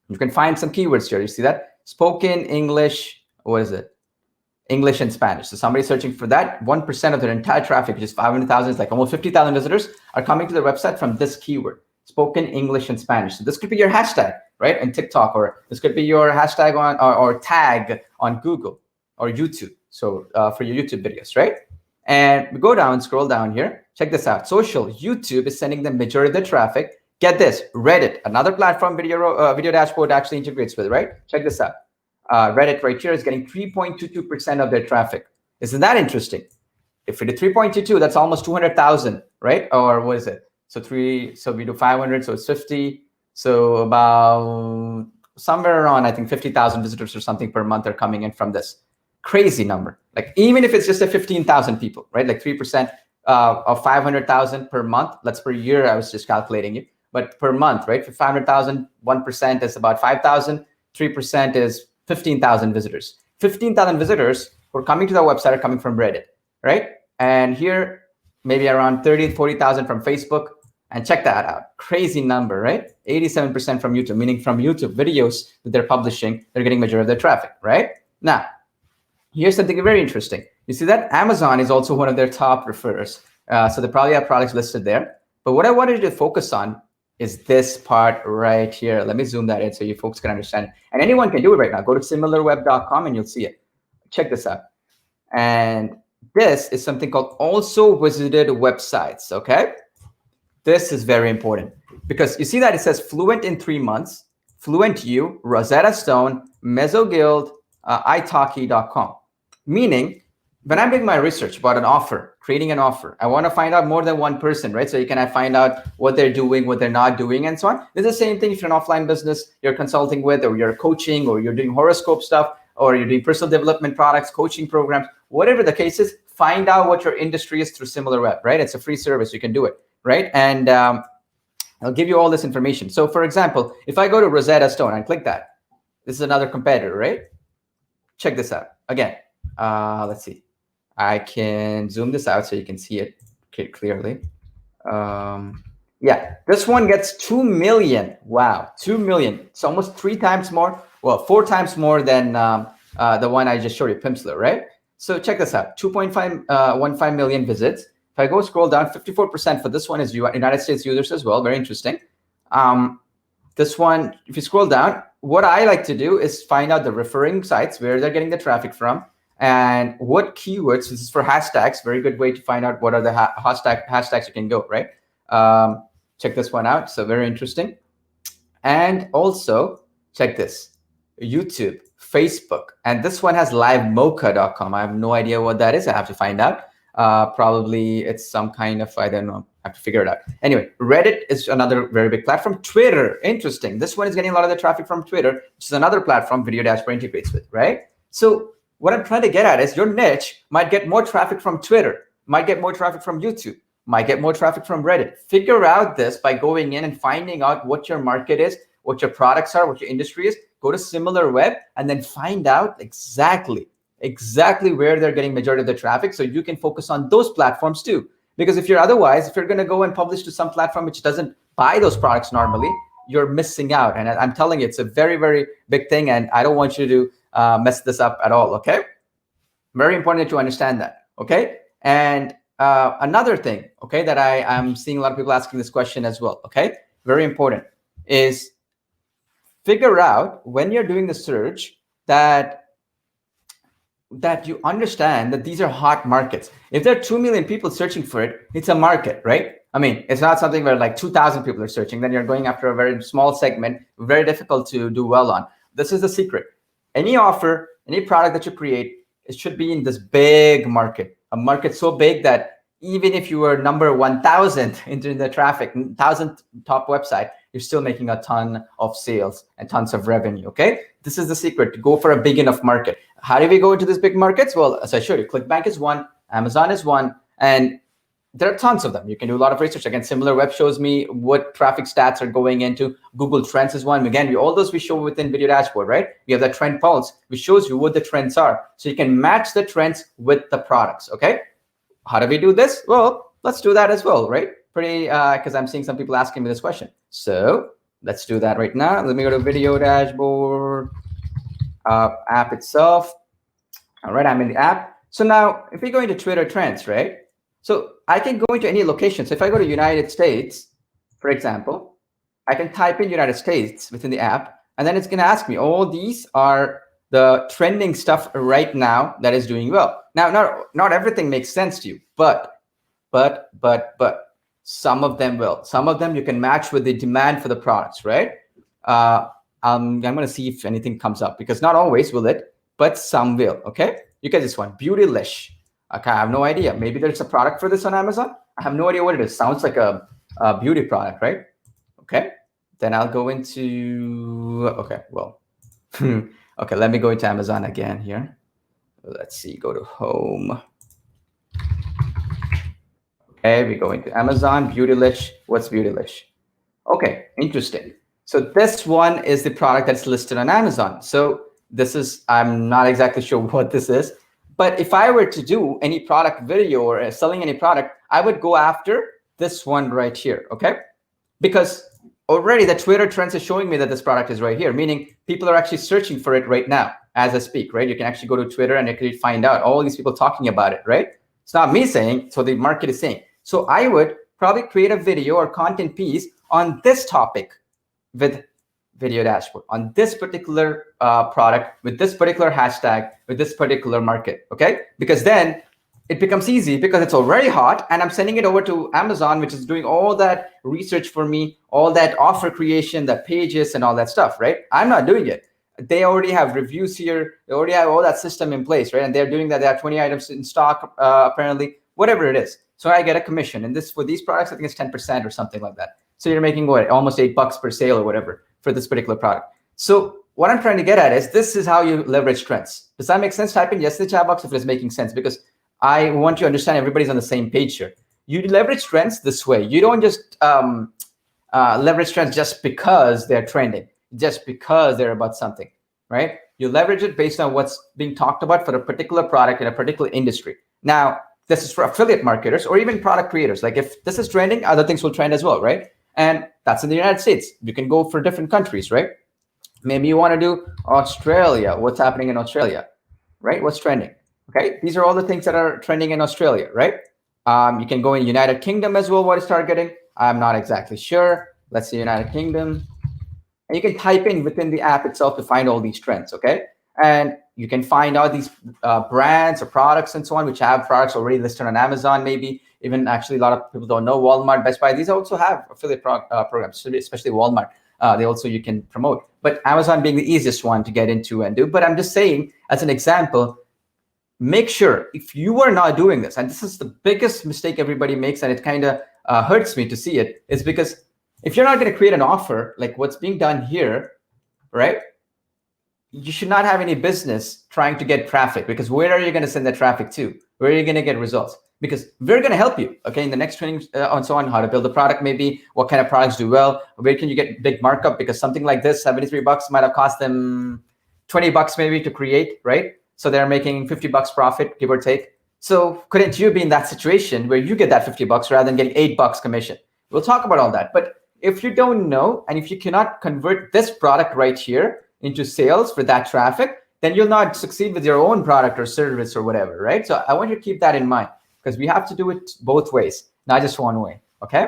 You can find some keywords here. You see that? Spoken English, what is it? English and Spanish. So somebody's searching for that. 1% of their entire traffic, which is 500,000, it's like almost 50,000 visitors, are coming to the website from this keyword, spoken English and Spanish. So this could be your hashtag, right, on TikTok, or this could be your hashtag on or tag on Google or YouTube. So for your YouTube videos, right? And we go down, scroll down here. Check this out. Social, YouTube is sending the majority of the traffic. Get this, Reddit, another platform video dashboard actually integrates with, right? Check this out. Reddit right here is getting 3.22% of their traffic. Isn't that interesting? If we do 3.22, that's almost 200,000, right? Or what is it? So we do 500, so it's 50. So about somewhere around, I think 50,000 visitors or something per month are coming in from this. Crazy number. Like even if it's just a 15,000 people, right? Like 3% of 500,000 per month. That's per year. I was just calculating it, but per month, right? For 500,000, 1% is about 5,000. 3% is 15,000 visitors. 15,000 visitors who are coming to the website are coming from Reddit, right? And here, maybe around 30, 40,000 from Facebook. And check that out. Crazy number, right? 87% from YouTube, meaning from YouTube videos that they're publishing, they're getting majority of their traffic, right? Now, here's something very interesting. You see that Amazon is also one of their top referrers. So they probably have products listed there. But what I wanted you to focus on is this part right here. Let me zoom that in so you folks can understand it. And anyone can do it right now. Go to similarweb.com and you'll see it. Check this out. And this is something called also visited websites, okay? This is very important because you see that it says fluent in 3 months, Fluent U, Rosetta Stone, Mezzoguild, italki.com. Meaning, when I'm doing my research about an offer, creating an offer, I want to find out more than one person, right? So you can find out what they're doing, what they're not doing, and so on. It's the same thing if you're an offline business you're consulting with, or you're coaching, or you're doing horoscope stuff, or you're doing personal development products, coaching programs, whatever the case is, find out what your industry is through SimilarWeb, right? It's a free service. You can do it, right? And I'll give you all this information. So for example, if I go to Rosetta Stone and click that, this is another competitor, right? Check this out. Again, let's see. I can zoom this out so you can see it clearly. Yeah, this one gets 2 million. Wow, 2 million. It's almost 3 times more. Well, 4 times more than the one I just showed you, Pimsleur, right? So check this out, 2.15 million visits. If I go scroll down, 54% for this one is United States users as well. Very interesting. This one, if you scroll down, what I like to do is find out the referring sites, where they're getting the traffic from, and what keywords. This is for hashtags. Very good way to find out what are the hashtags you can go, right? Check this one out. So very interesting. And also check this, YouTube, Facebook, and this one has livemocha.com. I have no idea what that is. I have to find out. Probably it's some kind of, I don't know, I have to figure it out. Anyway, Reddit is another very big platform. Twitter, interesting. This one is getting a lot of the traffic from Twitter, which is another platform Video Dashboard integrates with, right? So what I'm trying to get at is your niche might get more traffic from Twitter, might get more traffic from YouTube, might get more traffic from Reddit. Figure out this by going in and finding out what your market is, what your products are, what your industry is. Go to SimilarWeb and then find out exactly where they're getting majority of the traffic, so you can focus on those platforms too. Because if you're going to go and publish to some platform which doesn't buy those products normally, you're missing out. And I'm telling you, it's a very, very big thing, and I don't want you to mess this up at all, okay? Very important to understand that, okay? And another thing, okay, that I'm seeing a lot of people asking this question as well, okay? Very important is figure out when you're doing the search that you understand that these are hot markets. If there are 2 million people searching for it, it's a market, right? I mean, it's not something where like 2,000 people are searching, then you're going after a very small segment, very difficult to do well on. This is the secret. Any offer, any product that you create, it should be in this big market, a market so big that even if you were number 1,000 into the traffic, 1,000th top website, you're still making a ton of sales and tons of revenue, okay? This is the secret, to go for a big enough market. How do we go into these big markets? Well, as I showed you, ClickBank is one, Amazon is one, and there are tons of them. You can do a lot of research. Again, SimilarWeb shows me what traffic stats are going into. Google Trends is one. Again, all those we show within Video Dashboard, right? We have that trend pulse, which shows you what the trends are. So you can match the trends with the products, okay? How do we do this? Well, let's do that as well, right? Because I'm seeing some people asking me this question. So let's do that right now. Let me go to Video Dashboard, app itself. All right, I'm in the app. So now if we go into Twitter trends, right? So I can go into any location. So if I go to United States, for example, I can type in United States within the app, and then it's going to ask me, oh, these are the trending stuff right now that is doing well. Now, not everything makes sense to you, but Some of them will. Some of them you can match with the demand for the products, right? I'm going to see if anything comes up, because not always will it, but some will. Okay, you get this one, Beautylish. Okay, I have no idea. Maybe there's a product for this on Amazon. I have no idea what it is. Sounds like a beauty product, right? Okay, then I'll go into, okay, well, okay, let me go into Amazon again here. Let's see, go to home. Okay, we go into Amazon, Beautylish. What's Beautylish? Okay, interesting. So this one is the product that's listed on Amazon. So this is, I'm not exactly sure what this is, but if I were to do any product video or selling any product, I would go after this one right here, okay? Because already the Twitter trends is showing me that this product is right here, meaning people are actually searching for it right now as I speak, right? You can actually go to Twitter and you can find out all these people talking about it, right? It's not me saying, so the market is saying. So I would probably create a video or content piece on this topic with video dashboard, on this particular product, with this particular hashtag, with this particular market, okay? Because then it becomes easy because it's already hot and I'm sending it over to Amazon, which is doing all that research for me, all that offer creation, the pages and all that stuff, right? I'm not doing it. They already have reviews here. They already have all that system in place, right? And they're doing that. They have 20 items in stock, apparently, whatever it is. So I get a commission. And this, for these products, I think it's 10% or something like that. So you're making what, almost $8 per sale or whatever for this particular product. So what I'm trying to get at is, this is how you leverage trends. Does that make sense? Type in yes in the chat box if it's making sense, because I want you to understand everybody's on the same page here. You leverage trends this way. You don't just leverage trends just because they're trending, just because they're about something, right? You leverage it based on what's being talked about for a particular product in a particular industry. Now, this is for affiliate marketers or even product creators. Like if this is trending, other things will trend as well, right? And that's in the United States. You can go for different countries, right? Maybe you want to do Australia. What's happening in Australia, right? What's trending? Okay, these are all the things that are trending in Australia, right? You can go in United Kingdom as well. What is targeting? I'm not exactly sure. Let's see, United Kingdom. And you can type in within the app itself to find all these trends, okay? And you can find out these brands or products and so on, which have products already listed on Amazon, maybe even actually a lot of people don't know, Walmart, Best Buy. These also have affiliate programs, especially Walmart. They also, you can promote. But Amazon being the easiest one to get into and do. But I'm just saying, as an example, make sure if you are not doing this, and this is the biggest mistake everybody makes, and it kind of hurts me to see it, is because if you're not going to create an offer like what's being done here, right? You should not have any business trying to get traffic, because where are you going to send that traffic to? Where are you going to get results? Because we're going to help you, okay, in the next training and so on, how to build a product, maybe what kind of products do well, where can you get big markup, because something like this, $73 might have cost them $20 maybe to create, right? So they're making $50 profit, give or take. So couldn't you be in that situation where you get that $50 rather than getting $8 commission? We'll talk about all that. But if you don't know, and if you cannot convert this product right here into sales for that traffic, then you'll not succeed with your own product or service or whatever, right? So I want you to keep that in mind, because we have to do it both ways, not just one way, okay?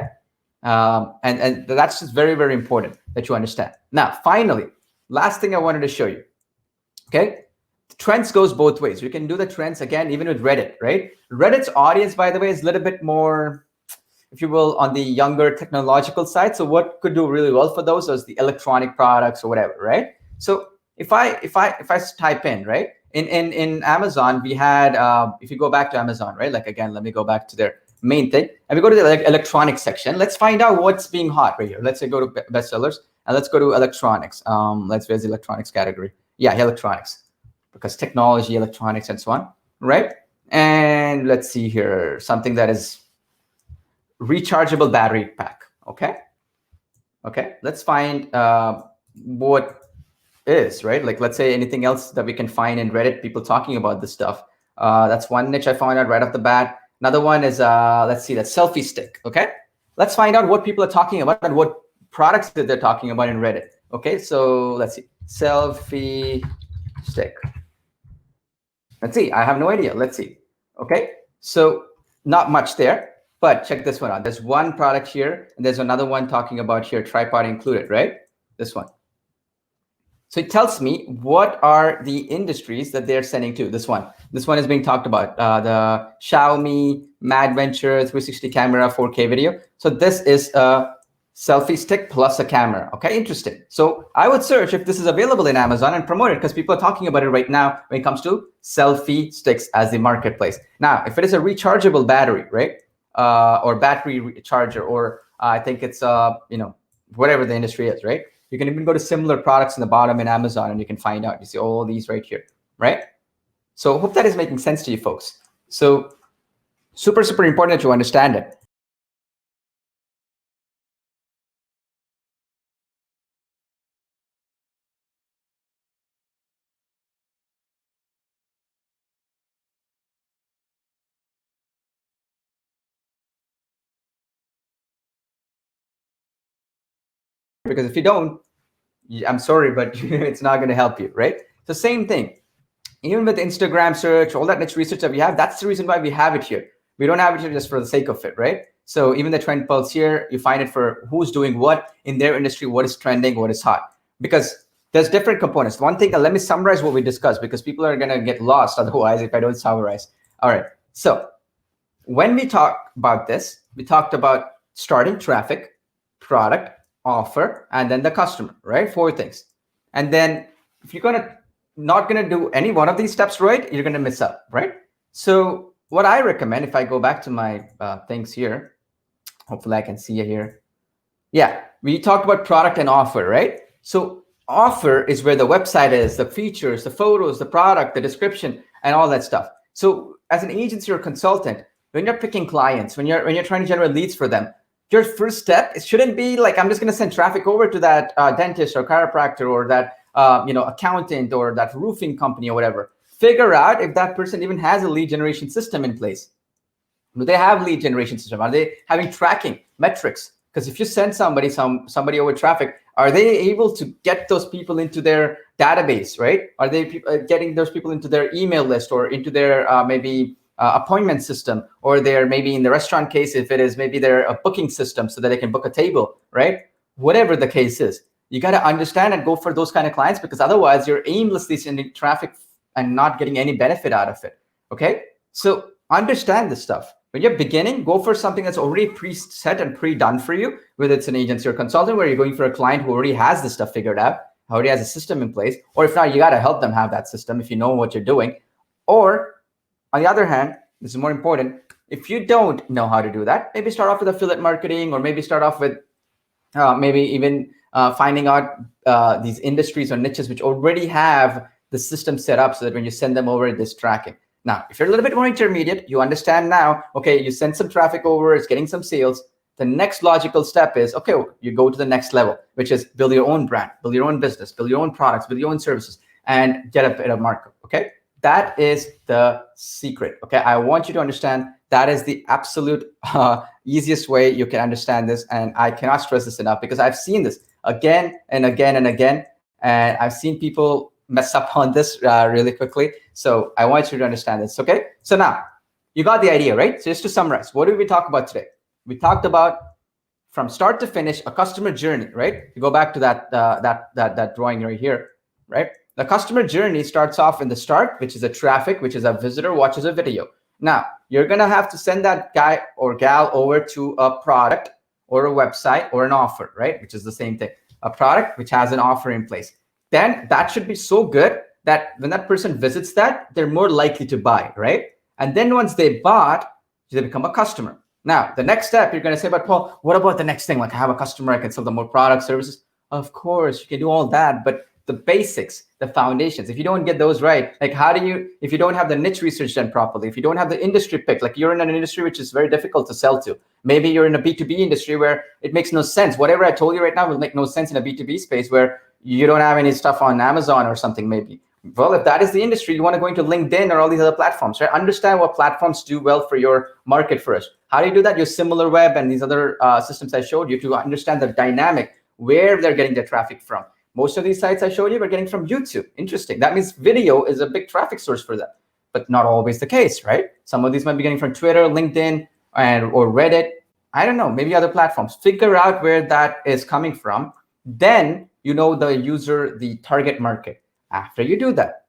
And that's just very, very important that you understand. Now, finally, last thing I wanted to show you, okay? Trends goes both ways. We can do the trends again, even with Reddit, right? Reddit's audience, by the way, is a little bit more, if you will, on the younger technological side. So what could do really well for those is the electronic products or whatever, right? So if I type in, right, in Amazon, we had, if you go back to Amazon, right, like again, let me go back to their main thing, and we go to the electronics section. Let's find out what's being hot right here. Let's say go to bestsellers, and let's go to electronics. Let's where's the electronics category? Yeah, electronics, because technology, electronics, and so on, right? And let's see here, something that is rechargeable battery pack. Okay, let's find what is, right? Like, let's say anything else that we can find in Reddit, people talking about this stuff. That's one niche I found out right off the bat. Another one is, let's see, that selfie stick, okay? Let's find out what people are talking about and what products that they're talking about in Reddit, okay? So let's see, selfie stick. Let's see, I have no idea, let's see, okay? So not much there, but check this one out. There's one product here, and there's another one talking about here, tripod included, right? This one. So it tells me what are the industries that they're sending to. This one is being talked about, the Xiaomi Madventure 360 camera 4K video. So this is a selfie stick plus a camera. Okay, interesting. So I would search if this is available in Amazon and promote it, because people are talking about it right now when it comes to selfie sticks as the marketplace. Now, if it is a rechargeable battery, right, or battery charger, or I think it's whatever the industry is, right? You can even go to similar products in the bottom in Amazon and you can find out. You see all these right here, right? So I hope that is making sense to you folks. So super, super important that you understand it. Because if you don't, I'm sorry, but it's not going to help you, right? So same thing. Even with Instagram search, all that niche research that we have, that's the reason why we have it here. We don't have it here just for the sake of it, right? So even the trend pulse here, you find it for who's doing what in their industry, what is trending, what is hot. Because there's different components. One thing, let me summarize what we discussed, because people are going to get lost otherwise if I don't summarize. All right. So when we talk about this, we talked about starting traffic, product, offer, and then the customer, right? 4 things. And then if you're not gonna do any one of these steps right, you're gonna miss out, right? So what I recommend, if I go back to my things here, hopefully I can see it here. Yeah, we talked about product and offer, right? So offer is where the website is, the features, the photos, the product, the description, and all that stuff. So as an agency or consultant, when you're picking clients, when you're trying to generate leads for them, your first step, it shouldn't be like, I'm just going to send traffic over to that dentist or chiropractor or that accountant or that roofing company or whatever. Figure out if that person even has a lead generation system in place. Do they have lead generation system? Are they having tracking metrics? Because if you send somebody over traffic, are they able to get those people into their database, right? Are they getting those people into their email list or into their maybe appointment system, or they're maybe in the restaurant case, if it is maybe they're a booking system so that they can book a table, right? Whatever the case is, you got to understand and go for those kind of clients, because otherwise you're aimlessly sending traffic and not getting any benefit out of it. Okay, so understand this stuff. When you're beginning, go for something that's already preset and pre-done for you, whether it's an agency or consultant where you're going for a client who already has this stuff figured out, already has a system in place, or if not, you got to help them have that system if you know what you're doing. Or on the other hand, this is more important, if you don't know how to do that, maybe start off with affiliate marketing, or maybe start off with maybe even finding out these industries or niches which already have the system set up so that when you send them over, this tracking. Now, if you're a little bit more intermediate, you understand now, okay, you send some traffic over, it's getting some sales. The next logical step is, okay, you go to the next level, which is build your own brand, build your own business, build your own products, build your own services, and get a bit of markup, okay? That is the secret, okay? I want you to understand that is the absolute easiest way you can understand this, and I cannot stress this enough, because I've seen this again and again and again, and I've seen people mess up on this really quickly. So I want you to understand this, okay? So now, you got the idea, right? So just to summarize, what did we talk about today? We talked about from start to finish, a customer journey, right? You go back to that drawing right here, right? The customer journey starts off in the start, which is a traffic, which is a visitor watches a video. Now, you're going to have to send that guy or gal over to a product or a website or an offer, right? Which is the same thing. A product which has an offer in place. Then that should be so good that when that person visits that, they're more likely to buy, right? And then once they bought, they become a customer. Now, the next step, you're going to say, but Paul, what about the next thing? Like, I have a customer, I can sell them more products, services. Of course, you can do all that, but the basics, the foundations, if you don't get those right, like if you don't have the niche research done properly, if you don't have the industry picked, like you're in an industry which is very difficult to sell to, maybe you're in a B2B industry where it makes no sense. Whatever I told you right now will make no sense in a B2B space where you don't have any stuff on Amazon or something maybe. Well, if that is the industry, you want to go into LinkedIn or all these other platforms, right? Understand what platforms do well for your market first. How do you do that? Your similar web and these other systems I showed you to understand the dynamic, where they're getting their traffic from. Most of these sites I showed you were getting from YouTube. Interesting. That means video is a big traffic source for them, but not always the case, right? Some of these might be getting from Twitter, LinkedIn, or Reddit. I don't know, maybe other platforms. Figure out where that is coming from. Then You know the user, the target market. After you do that,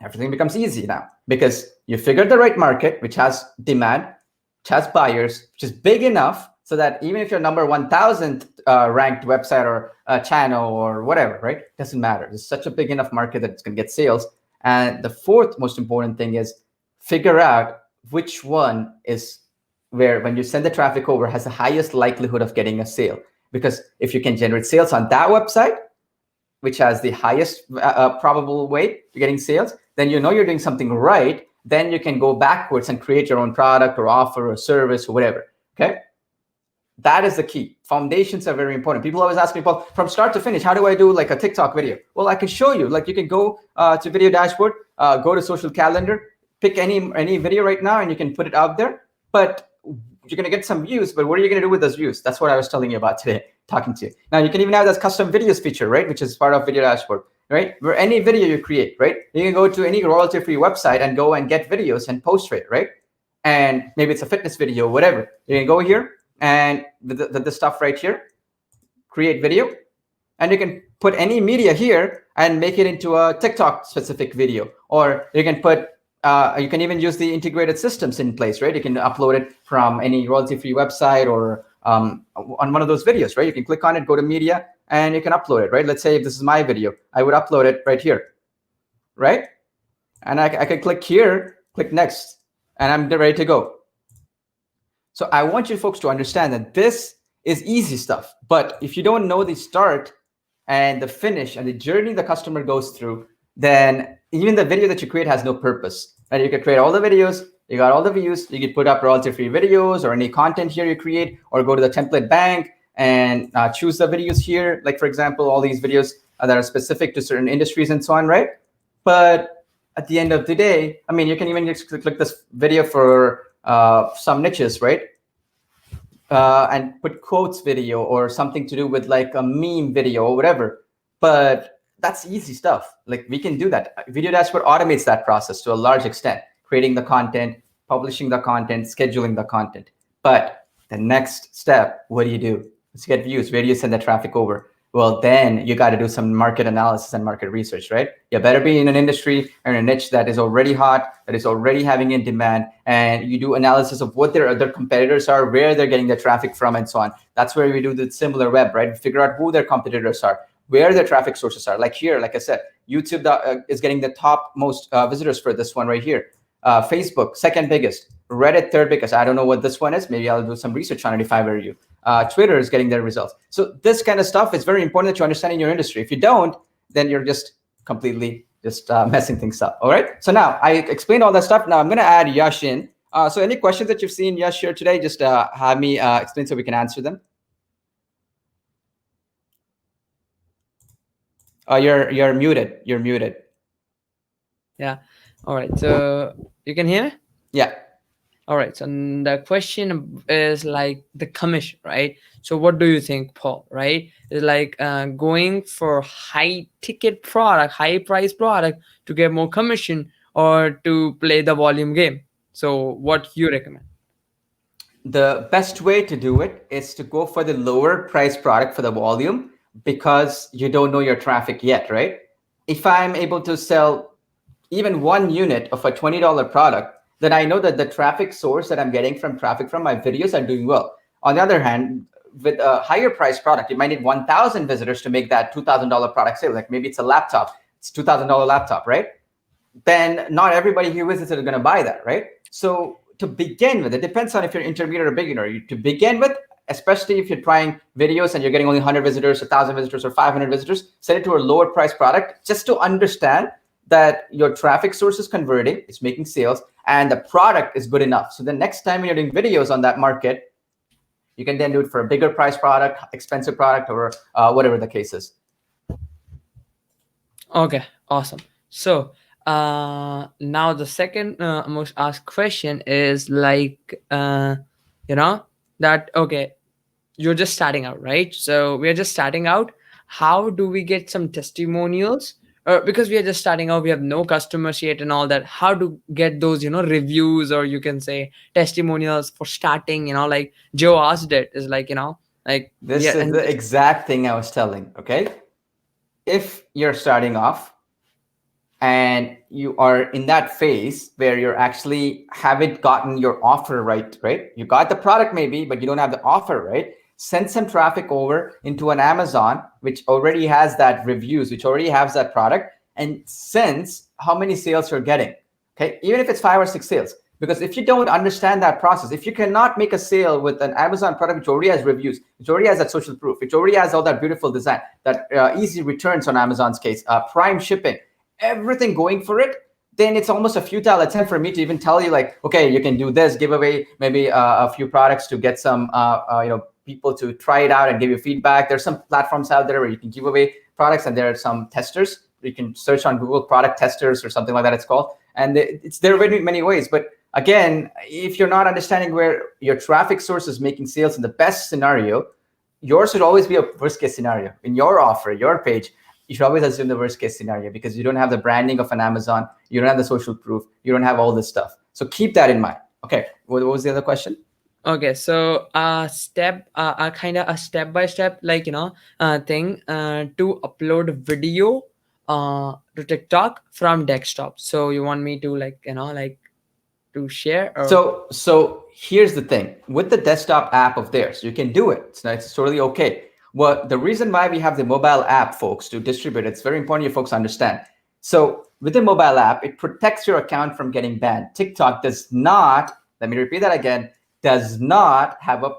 everything becomes easy now because you figured the right market, which has demand, which has buyers, which is big enough so that even if you're number 1000 ranked website or channel or whatever, right? It doesn't matter. It's such a big enough market that it's going to get sales. And the fourth most important thing is figure out which one is where, when you send the traffic over, has the highest likelihood of getting a sale. Because if you can generate sales on that website, which has the highest probable way to getting sales, then you know you're doing something right. Then you can go backwards and create your own product or offer or service or whatever. Okay, that is the key. Foundations are very important. People always ask me, well, from start to finish, how do I do like a TikTok video? Well, I can show you. Like you can go to video dashboard, go to social calendar, pick any video right now, and you can put it out there. But you're going to get some views, but what are you going to do with those views? That's what I was telling you about today, talking to you. Now, you can even have this custom videos feature, right, which is part of video dashboard, right, where any video you create, right, you can go to any royalty-free website and go and get videos and post it, right? And maybe it's a fitness video, whatever. You can go here and the stuff right here, create video, and you can put any media here and make it into a TikTok specific video, or you can put you can even use the integrated systems in place, right? You can upload it from any royalty-free website or on one of those videos, right? You can click on it, go to media, and you can upload it, right? Let's say if this is my video, I would upload it right here, right? And I can click here, click next, and I'm ready to go. So I want you folks to understand that this is easy stuff. But if you don't know the start and the finish and the journey the customer goes through, then even the video that you create has no purpose. And you can create all the videos, you got all the views, you can put up royalty-free videos or any content here you create, or go to the template bank and choose the videos here. Like, for example, all these videos that are specific to certain industries and so on, right? But at the end of the day, I mean, you can even just click this video for some niches, right? And put quotes video or something to do with like a meme video or whatever. But that's easy stuff. Like, we can do that. Video Dashboard automates that process to a large extent, creating the content, publishing the content, scheduling the content. But the next step, what do? Let's get views. Where do you send the traffic over? Well, then you got to do some market analysis and market research, right? You better be in an industry or in a niche that is already hot, that is already having in demand, and you do analysis of what their other competitors are, where they're getting their traffic from, and so on. That's where we do the similar web, right? Figure out who their competitors are, where their traffic sources are. Like here, like I said, YouTube is getting the top most visitors for this one right here. Facebook, second biggest. Reddit, third biggest. I don't know what this one is. Maybe I'll do some research on it if I were you. Twitter is getting their results. So this kind of stuff is very important that you understand in your industry. If you don't, then you're just completely just messing things up. All right. So now I explained all that stuff. Now I'm going to add Yash in. So any questions that you've seen Yash here today, just have me explain so we can answer them. You're muted. You're muted. Yeah. All right. So you can hear me? Yeah. All right. So the question is like the commission, right? So what do you think, Paul? Right? Is like going for high ticket product, high price product to get more commission, or to play the volume game? So what you recommend? The best way to do it is to go for the lower price product for the volume, because you don't know your traffic yet, right? If I'm able to sell even one unit of a $20 product, then I know that the traffic source that I'm getting from traffic from my videos are doing well. On the other hand, with a higher price product, you might need 1,000 visitors to make that $2,000 product sale. Like maybe it's a laptop, it's $2,000 laptop, right? Then not everybody who visits it is going to buy that, right? So to begin with, it depends on if you're intermediate or beginner. To begin with, especially if you're trying videos and you're getting only 100 visitors, 1,000 visitors, or 500 visitors, set it to a lower price product just to understand that your traffic source is converting, it's making sales, and the product is good enough. So the next time you're doing videos on that market, you can then do it for a bigger price product, expensive product, or whatever the case is. Okay, awesome. So now the second most asked question is like, that, okay, you're just starting out, right? So we are just starting out. How do we get some testimonials? Because we are just starting out, we have no customers yet and all that. How to get those, reviews, or you can say testimonials for starting, like Joe asked it, is like, like this is the exact thing I was telling, okay? if you're starting off and you are in that phase where you're actually haven't gotten your offer right? You got the product maybe, but you don't have the offer right. Send some traffic over into an Amazon, which already has that reviews, which already has that product, and sense how many sales you're getting. Okay, even if it's 5 or 6 sales. Because if you don't understand that process, if you cannot make a sale with an Amazon product which already has reviews, which already has that social proof, which already has all that beautiful design, that easy returns on Amazon's case, prime shipping, everything going for it, then it's almost a futile attempt for me to even tell you like, okay, you can do this, give away maybe a few products to get some people to try it out and give you feedback. There's some platforms out there where you can give away products, and there are some testers. You can search on Google product testers or something like that it's called, and it's there are many ways. But again, if you're not understanding where your traffic source is making sales in the best scenario, yours should always be a worst case scenario. In your offer, your page, you should always assume the worst case scenario, because you don't have the branding of an Amazon, you don't have the social proof, you don't have all this stuff. So keep that in mind. Okay, what was the other question? Okay, so kind of a step by step, like thing to upload video to TikTok from desktop. So you want me to like like to share or? So here's the thing with the desktop app of theirs, you can do it. It's totally okay. Well, the reason why we have the mobile app, folks, to distribute, it's very important you folks understand. So with the mobile app, it protects your account from getting banned. TikTok does not, let me repeat that again, does not have a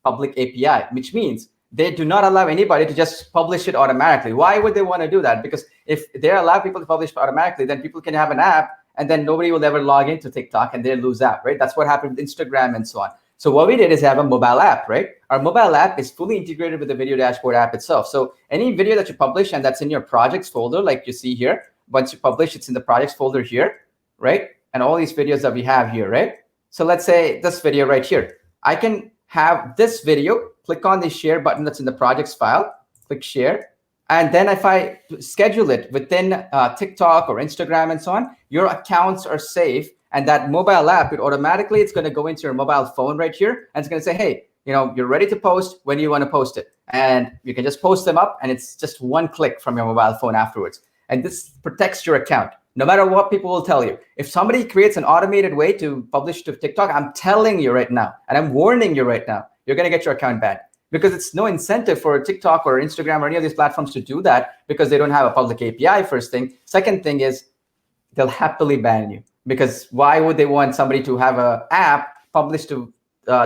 public API, which means they do not allow anybody to just publish it automatically. Why would they want to do that? Because if they allow people to publish automatically, then people can have an app and then nobody will ever log into TikTok and they lose out, right? That's what happened with Instagram and so on. So what we did is have a mobile app, right? Our mobile app is fully integrated with the video dashboard app itself. So any video that you publish and that's in your projects folder, like you see here, once you publish, it's in the projects folder here, right? And all these videos that we have here, right? So let's say this video right here. I can have this video, click on the share button that's in the projects file, click share. And then if I schedule it within TikTok or Instagram and so on, your accounts are safe. And that mobile app, it's going to go into your mobile phone right here. And it's going to say, hey, you're ready to post when you want to post it. And you can just post them up. And it's just one click from your mobile phone afterwards. And this protects your account. No matter what people will tell you. If somebody creates an automated way to publish to TikTok, I'm telling you right now, and I'm warning you right now, you're going to get your account banned. Because it's no incentive for TikTok or Instagram or any of these platforms to do that, because they don't have a public API, first thing. Second thing is they'll happily ban you, because why would they want somebody to have an app published to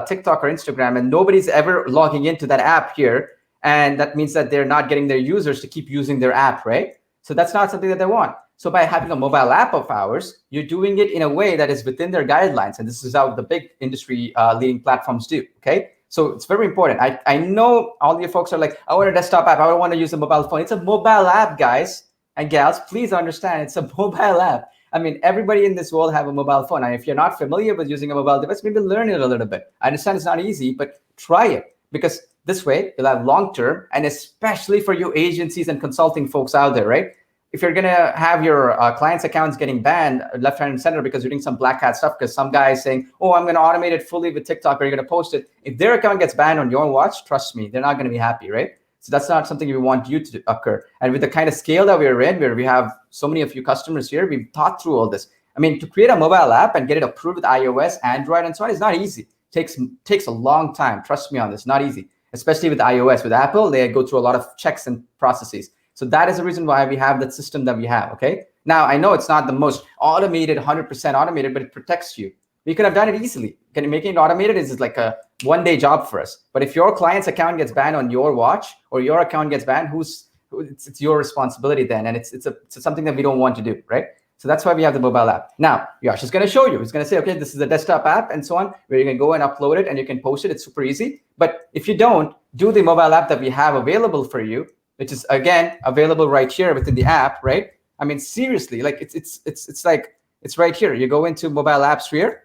TikTok or Instagram and nobody's ever logging into that app here? And that means that they're not getting their users to keep using their app, right? So that's not something that they want. So by having a mobile app of ours, you're doing it in a way that is within their guidelines. And this is how the big industry leading platforms do, okay? So it's very important. I know all you folks are like, I want a desktop app. I don't want to use a mobile phone. It's a mobile app, guys and gals. Please understand, it's a mobile app. I mean, everybody in this world have a mobile phone. And if you're not familiar with using a mobile device, maybe learn it a little bit. I understand it's not easy, but try it, because this way you'll have long-term, and especially for you agencies and consulting folks out there, right? If you're going to have your clients' accounts getting banned left, right, and center because you're doing some black hat stuff, because some guy is saying, oh, I'm going to automate it fully with TikTok, or you're going to post it. If their account gets banned on your watch, trust me, they're not going to be happy, right? So that's not something we want you to occur. And with the kind of scale that we're in, where we have so many of you customers here, we've thought through all this. I mean, to create a mobile app and get it approved with iOS, Android, and so on is not easy. It takes a long time. Trust me on this, not easy. Especially with iOS. With Apple, they go through a lot of checks and processes. So that is the reason why we have that system that we have, okay? Now, I know it's not the most automated, 100% automated, but it protects you. We could have done it easily. Making it automated is like a one-day job for us. But if your client's account gets banned on your watch, or your account gets banned, it's your responsibility then. And it's something that we don't want to do, right? So that's why we have the mobile app. Now, Yash is going to show you. He's going to say, okay, this is a desktop app and so on, where you can go and upload it and you can post it. It's super easy. But if you don't, do the mobile app that we have available for you, which is, again, available right here within the app, right? I mean, seriously, like it's like, it's right here. You go into mobile apps here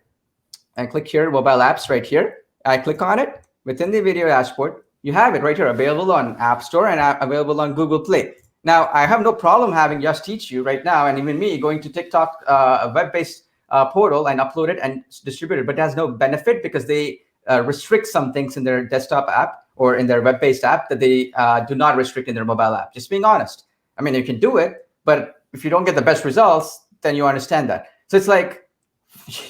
and click here, mobile apps right here. I click on it within the video dashboard. You have it right here, available on App Store and available on Google Play. Now, I have no problem having Just teach you right now, and even me going to TikTok, a web-based portal, and upload it and distribute it, but it has no benefit because they restrict some things in their desktop app or in their web-based app that they do not restrict in their mobile app. Just being honest. I mean, you can do it, but if you don't get the best results, then you understand that. So it's like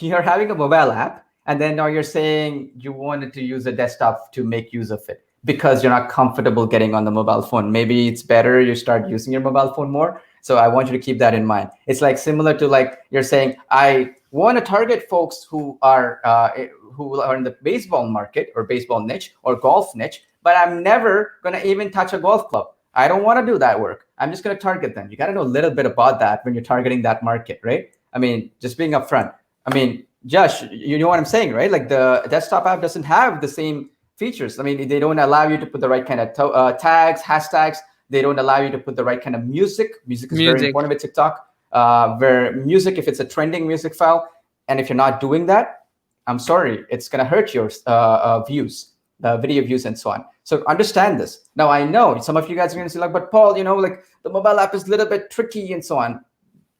you're having a mobile app, and then now you're saying you wanted to use a desktop to make use of it because you're not comfortable getting on the mobile phone. Maybe it's better you start using your mobile phone more. So I want you to keep that in mind. It's like similar to like you're saying, I want to target folks who are in the baseball market or baseball niche or golf niche, but I'm never going to even touch a golf club. I don't want to do that work. I'm just going to target them. You got to know a little bit about that when you're targeting that market, right? I mean, just being upfront. I mean, Josh, you know what I'm saying, right? Like the desktop app doesn't have the same features. I mean, they don't allow you to put the right kind of tags, hashtags. They don't allow you to put the right kind of music. Music is very Music. important with TikTok. Where music, if it's a trending music file, and if you're not doing that, I'm sorry, it's going to hurt your views, video views, and so on. So understand this. Now, I know some of you guys are going to say, like, but Paul, like the mobile app is a little bit tricky and so on.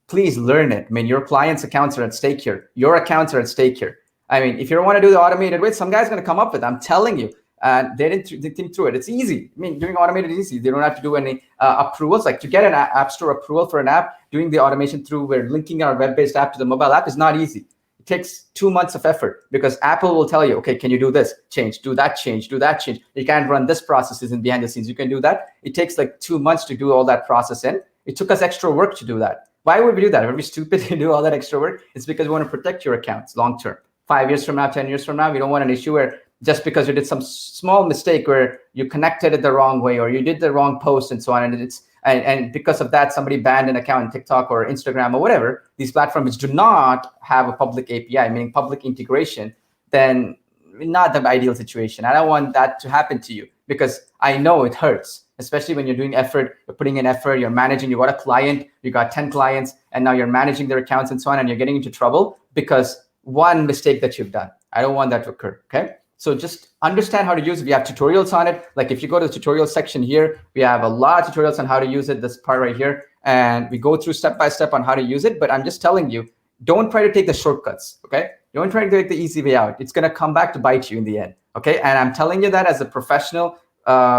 Please learn it. I mean, your clients' accounts are at stake here. Your accounts are at stake here. I mean, if you want to do the automated way, some guy's going to come up with it. I'm telling you. And they didn't think through it. It's easy. I mean, doing automated is easy. They don't have to do any approvals. Like to get an app store approval for an app, doing the automation through we're linking our web-based app to the mobile app is not easy. It takes 2 months of effort because Apple will tell you, okay, can you do this change, do that change, do that change. You can't run this processes in behind the scenes. You can do that. It takes like 2 months to do all that process in. It took us extra work to do that. Why would we do that? Are we stupid to do all that extra work? It's because we want to protect your accounts long term. 5 years from now, 10 years from now, we don't want an issue where just because you did some small mistake where you connected it the wrong way or you did the wrong post and so on, and because of that somebody banned an account in TikTok or Instagram or whatever, these platforms do not have a public API, meaning public integration, then not the ideal situation. I don't want that to happen to you because I know it hurts, especially when you're doing effort, you're putting in effort, you're managing, you got a client, you got 10 clients, and now you're managing their accounts and so on, and you're getting into trouble because one mistake that you've done. I don't want that to occur, okay? So just understand how to use it. We have tutorials on it. Like if you go to the tutorial section here, we have a lot of tutorials on how to use it, this part right here. And we go through step by step on how to use it. But I'm just telling you, don't try to take the shortcuts, okay? Don't try to take the easy way out. It's gonna come back to bite you in the end, okay? And I'm telling you that as a professional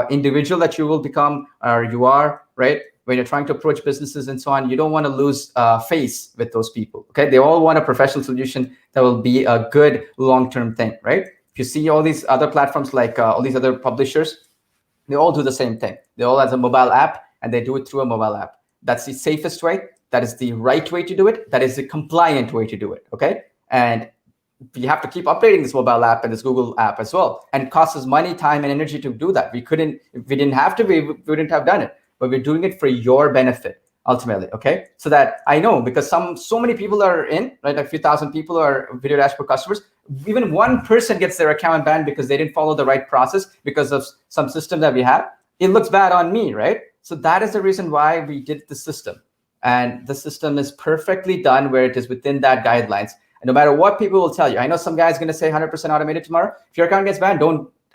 individual that you will become, or you are, right? When you're trying to approach businesses and so on, you don't want to lose face with those people, okay? They all want a professional solution that will be a good long-term thing, right? If you see all these other platforms, like all these other publishers, they all do the same thing. They all have a mobile app and they do it through a mobile app. That's the safest way. That is the right way to do it. That is the compliant way to do it, okay? And we have to keep updating this mobile app and this Google app as well. And it costs us money, time, and energy to do that. If we didn't have to, we wouldn't have done it. But we're doing it for your benefit ultimately, okay? So that I know, because so many people are in, right? Like a few thousand people are Video Dashboard customers. Even one person gets their account banned because they didn't follow the right process because of some system that we have. It looks bad on me, right? So that is the reason why we did the system. And the system is perfectly done where it is within that guidelines. And no matter what people will tell you, I know some guy's going to say 100% automated tomorrow. If your account gets banned,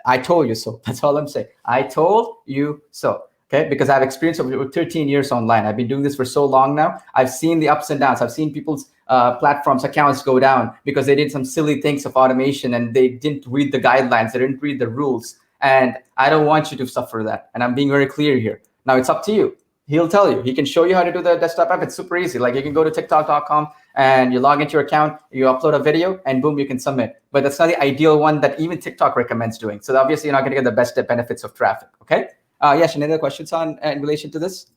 I told you so. That's all I'm saying. I told you so. Okay, because I've experienced over 13 years online. I've been doing this for so long now. I've seen the ups and downs. I've seen people's platforms, accounts go down because they did some silly things of automation and they didn't read the guidelines. They didn't read the rules. And I don't want you to suffer that. And I'm being very clear here. Now it's up to you. He'll tell you. He can show you how to do the desktop app. It's super easy. Like you can go to tiktok.com and you log into your account, you upload a video, and boom, you can submit. But that's not the ideal one that even TikTok recommends doing. So obviously, you're not going to get the best benefits of traffic. Okay. Yes, any other questions on in relation to this?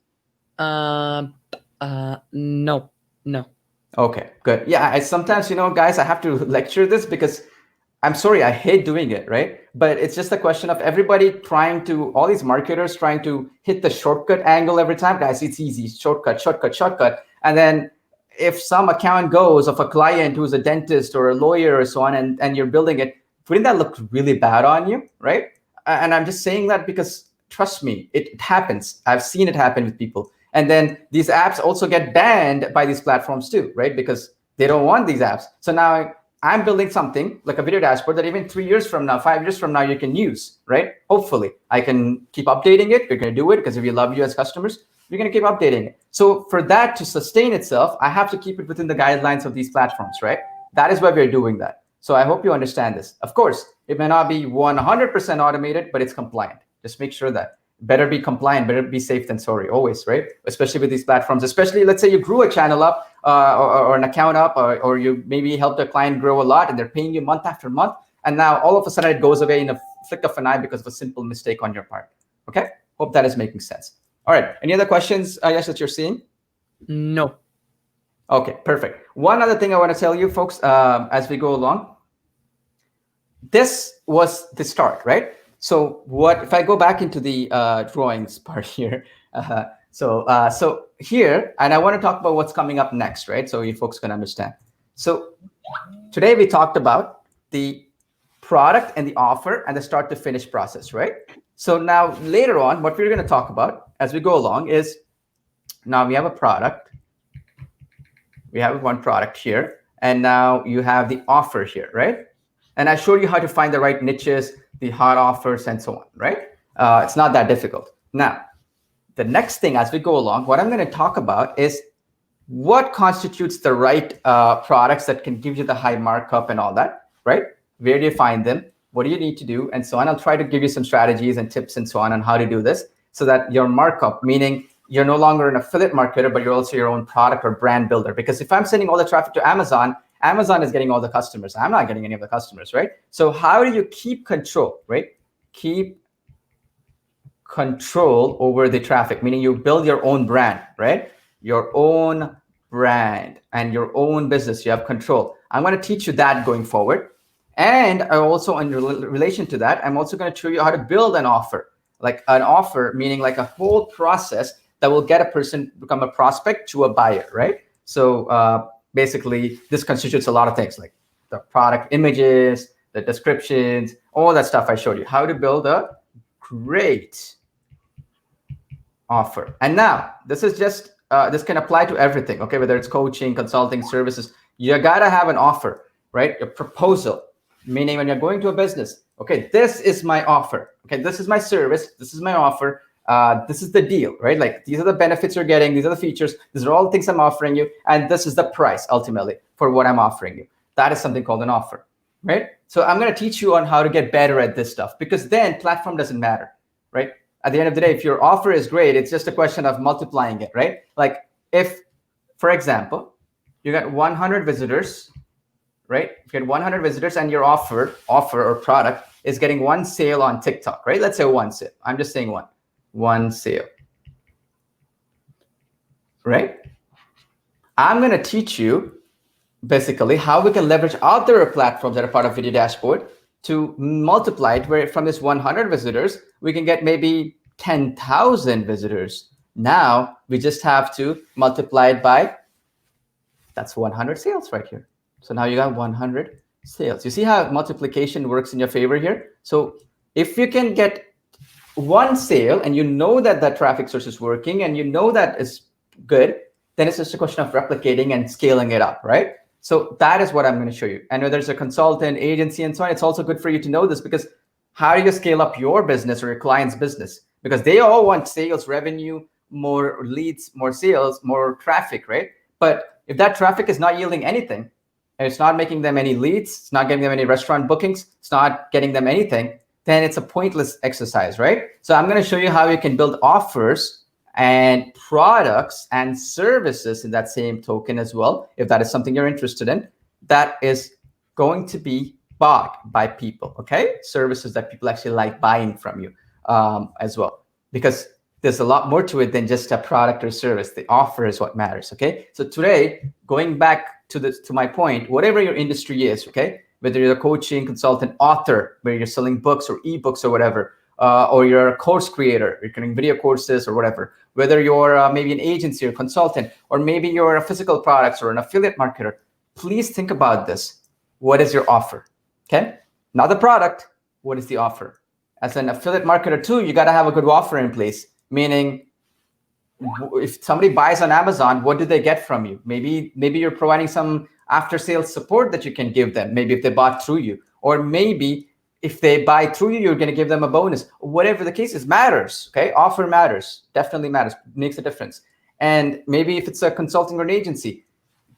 No. Okay, good. Yeah, I sometimes, guys, I have to lecture this because I'm sorry, I hate doing it, right? But it's just a question of everybody all these marketers trying to hit the shortcut angle every time. Guys, it's easy, shortcut. And then if some account goes of a client who's a dentist or a lawyer or so on, and you're building it, wouldn't that look really bad on you, right? And I'm just saying that because trust me, it happens. I've seen it happen with people. And then these apps also get banned by these platforms too, right? Because they don't want these apps. So now I'm building something like a video dashboard that even 3 years from now, 5 years from now, you can use, right? Hopefully, I can keep updating it. We're going to do it because if we love you as customers, we're going to keep updating it. So for that to sustain itself, I have to keep it within the guidelines of these platforms, right? That is why we're doing that. So I hope you understand this. Of course, it may not be 100% automated, but it's compliant. Just make sure that. Better be compliant, better be safe than sorry, always, right? Especially with these platforms, especially let's say you grew a channel up or an account up, or you maybe helped a client grow a lot and they're paying you month after month. And now all of a sudden it goes away in a flick of an eye because of a simple mistake on your part. Okay, hope that is making sense. All right, any other questions, yes, that you're seeing? No. Okay, perfect. One other thing I want to tell you folks as we go along. This was the start, right? So what if I go back into the drawings part here? So here, and I want to talk about what's coming up next, right? So you folks can understand. So today we talked about the product and the offer and the start to finish process, right? So now later on, what we're going to talk about as we go along is, now we have a product. We have one product here, and now you have the offer here, right? And I showed you how to find the right niches, the hot offers, and so on, right? It's not that difficult. Now, the next thing as we go along, what I'm going to talk about is what constitutes the right products that can give you the high markup and all that, right? Where do you find them? What do you need to do? And so on. I'll try to give you some strategies and tips and so on how to do this so that your markup, meaning you're no longer an affiliate marketer, but you're also your own product or brand builder. Because if I'm sending all the traffic to Amazon, Amazon is getting all the customers. I'm not getting any of the customers, right? So how do you keep control, right? Keep control over the traffic, meaning you build your own brand, right? Your own brand and your own business. You have control. I'm going to teach you that going forward. And I also, in relation to that, I'm also going to show you how to build an offer, like an offer, meaning like a whole process that will get a person become a prospect to a buyer, right? So basically, this constitutes a lot of things like the product images, the descriptions, all that stuff I showed you, how to build a great offer. And now this is just, this can apply to everything, okay? Whether it's coaching, consulting, services, you gotta have an offer, right? A proposal, meaning when you're going to a business, okay, this is my offer, okay? This is my service, this is my offer, this is the deal, right? Like these are the benefits you're getting, these are the features, these are all the things I'm offering you, and this is the price ultimately for what I'm offering you. That is something called an offer, right? So I'm gonna teach you on how to get better at this stuff, because then platform doesn't matter, right? At the end of the day, if your offer is great, it's just a question of multiplying it, right? Like if, for example, you got 100 visitors, right? If you get 100 visitors and your offer or product is getting one sale on TikTok, right? Let's say one sale. I'm just saying one sale, right? I'm going to teach you basically how we can leverage other platforms that are part of Video Dashboard to multiply it, where from this 100 visitors, we can get maybe 10,000 visitors. Now we just have to multiply it by, that's 100 sales right here. So now you got 100 sales. You see how multiplication works in your favor here? So if you can get one sale and you know that that traffic source is working and you know that is good, then it's just a question of replicating and scaling it up, right? So that is what I'm going to show you. And whether it's a consultant, agency, and so on, it's also good for you to know this, because how do you scale up your business or your client's business? Because they all want sales, revenue, more leads, more sales, more traffic, right? But if that traffic is not yielding anything, and it's not making them any leads, it's not getting them any restaurant bookings, it's not getting them anything, then it's a pointless exercise, right? So I'm going to show you how you can build offers and products and services in that same token as well, if that is something you're interested in, that is going to be bought by people, okay? Services that people actually like buying from you as well, because there's a lot more to it than just a product or service. The offer is what matters, okay? So today, going back to my point, whatever your industry is, okay? Whether you're a coaching, consultant, author, where you're selling books or ebooks or whatever, or you're a course creator, you're creating video courses or whatever, whether you're maybe an agency or consultant, or maybe you're a physical products or an affiliate marketer, please think about this. What is your offer, okay? Not the product, what is the offer? As an affiliate marketer too, you gotta have a good offer in place, meaning if somebody buys on Amazon, what do they get from you? Maybe you're providing some after-sales support that you can give them, maybe if they bought through you, or maybe if they buy through you, you're going to give them a bonus. Whatever the case is, matters, okay? Offer matters, definitely matters, makes a difference. And maybe if it's a consulting or an agency,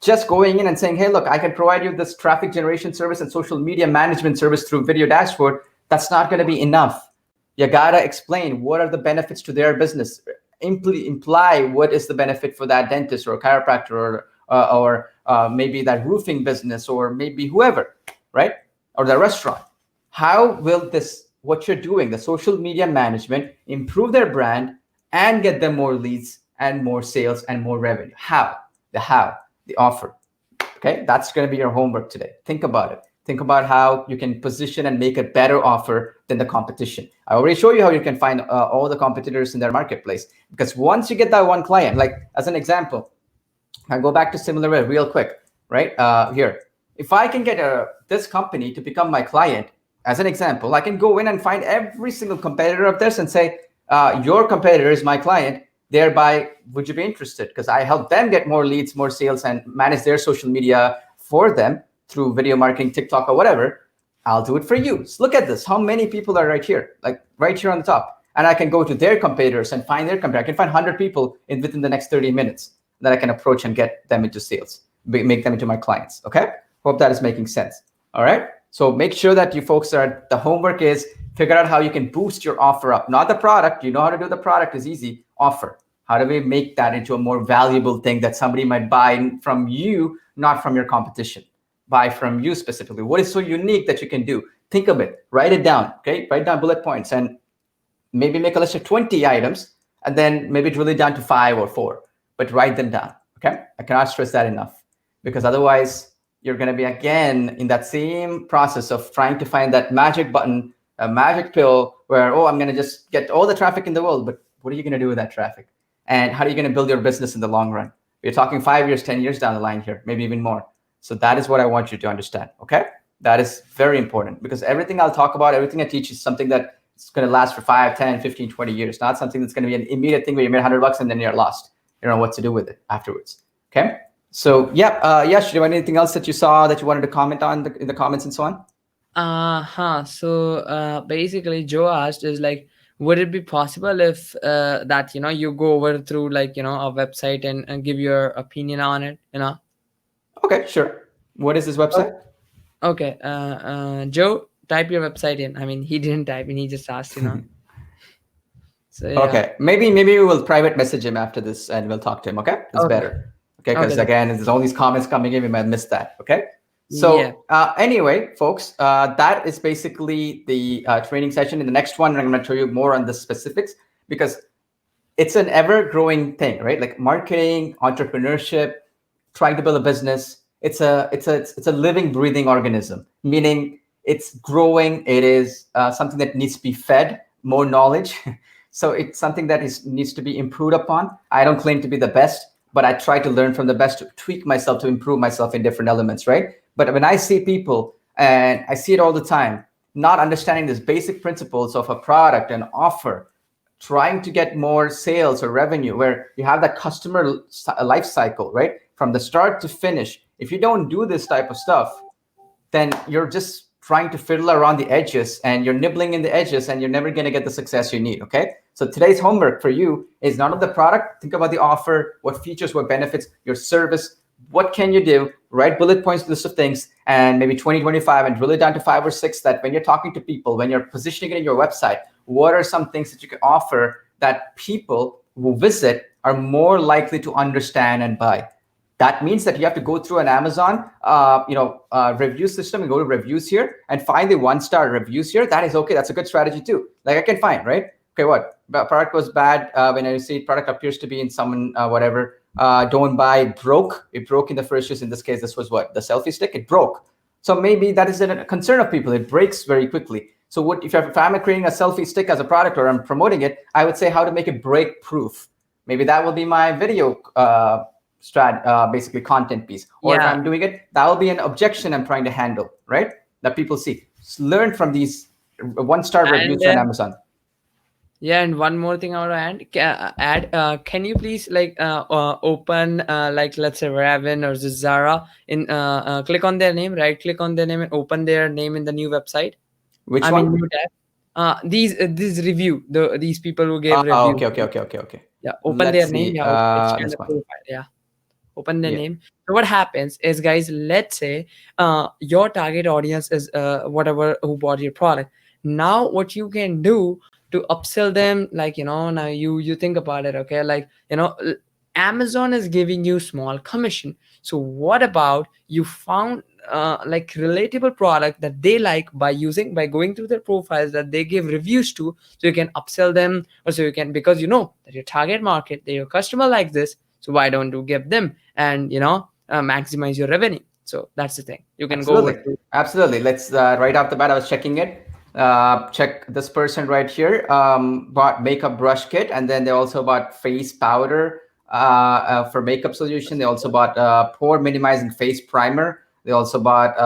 just going in and saying, hey, look, I can provide you this traffic generation service and social media management service through Video Dashboard, that's not going to be enough. You gotta explain what are the benefits to their business. Imply what is the benefit for that dentist or chiropractor or maybe that roofing business or maybe whoever, right? Or the restaurant. How will this, what you're doing, the social media management, improve their brand and get them more leads and more sales and more revenue? How, the offer. Okay, that's going to be your homework today. Think about it. Think about how you can position and make a better offer than the competition. I already showed you how you can find all the competitors in their marketplace. Because once you get that one client, like as an example, I go back to SimilarWeb real quick, right? Here, if I can get this company to become my client, as an example, I can go in and find every single competitor of theirs and say, your competitor is my client. Thereby, would you be interested? Because I help them get more leads, more sales, and manage their social media for them through video marketing, TikTok, or whatever. I'll do it for you. So look at this. How many people are right here? Like right here on the top. And I can go to their competitors and find their competitor. I can find 100 people within the next 30 minutes that I can approach and get them into sales, make them into my clients. Okay. Hope that is making sense. All right. So make sure that you folks are, the homework is figure out how you can boost your offer up, not the product. You know how to do the product is easy. Offer. How do we make that into a more valuable thing that somebody might buy from you, not from your competition? Buy from you specifically. What is so unique that you can do? Think of it. Write it down. Okay. Write down bullet points and maybe make a list of 20 items and then maybe drill it down to 5 or 4. But write them down. Okay. I cannot stress that enough because otherwise you're going to be again in that same process of trying to find that magic button, a magic pill where, oh, I'm going to just get all the traffic in the world. But what are you going to do with that traffic? And how are you going to build your business in the long run? We're talking 5 years, 10 years down the line here, maybe even more. So that is what I want you to understand. Okay. That is very important because everything I'll talk about, everything I teach is something that it's going to last for 5, 10, 15, 20 years, not something that's going to be an immediate thing where you made $100 and then you're lost. You don't know what to do with it afterwards. Okay. So, yeah. Yash, do you have anything else that you saw that you wanted to comment on in the comments and so on? So basically Joe asked is like, would it be possible if that you go over through like a website and give your opinion on it, Okay, sure. What is this website? Okay. Joe, type your website in. I mean, he didn't type in, he just asked. So yeah. Okay, maybe we will private message him after this and we'll talk to him. Okay, it's Okay. better. Okay, because Okay. again, there's all these comments coming in, we might miss that. Okay. So Yeah. anyway, folks, that is basically the training session. In the next one, I'm going to tell you more on the specifics because it's an ever-growing thing, right? Like marketing, entrepreneurship, trying to build a business. It's a living, breathing organism. Meaning, it's growing. It is something that needs to be fed more knowledge. So it's something that needs to be improved upon. I don't claim to be the best, but I try to learn from the best to tweak myself to improve myself in different elements, right? But when I see people, and I see it all the time, not understanding these basic principles of a product and offer, trying to get more sales or revenue, where you have that customer life cycle, right? From the start to finish. If you don't do this type of stuff, then you're just trying to fiddle around the edges and you're nibbling in the edges and you're never going to get the success you need. Okay. So today's homework for you is not of the product. Think about the offer, what features, what benefits, your service. What can you do? Write bullet points, list of things, and maybe 20, 25, and drill it down to 5 or 6 that when you're talking to people, when you're positioning it in your website, what are some things that you can offer that people who visit are more likely to understand and buy? That means that you have to go through an Amazon, review system and go to reviews here and find the 1-star reviews here. That is okay. That's a good strategy too. Like I can find, right? Okay, what? Product was bad. When I see product appears to be in someone, whatever, don't buy, it broke. It broke in the first use. In this case, this was what? The selfie stick, it broke. So maybe that is a concern of people. It breaks very quickly. So what if I'm creating a selfie stick as a product or I'm promoting it, I would say how to make it break proof. Maybe that will be my video basically content piece. Or if I'm doing it, that will be an objection I'm trying to handle, right? That people see. Learn from these 1-star reviews on Amazon. Yeah, and one more thing I want to add. Can you please open like let's say Raven or Zara in click on their name, right? Click on their name and open their name in the new website. Which one? New tab. These review these people who gave review. Okay. Yeah, open their name. Yeah, it's profile. Yeah, open their name. So what happens is, guys, let's say your target audience is whatever who bought your product. Now what you can do, to upsell them, like, now you think about it, okay, like, Amazon is giving you small commission. So what about you found like relatable product that they like by going through their profiles that they give reviews to, so you can upsell them, or so you can, because you know that your target market, that your customer likes this, so why don't you give them, and maximize your revenue. So that's the thing, you can go over Absolutely. to. Absolutely. Let's right off the bat, I was checking it. Check this person right here. Bought makeup brush kit, and then they also bought face powder for makeup solution. They also bought pore minimizing face primer. They also bought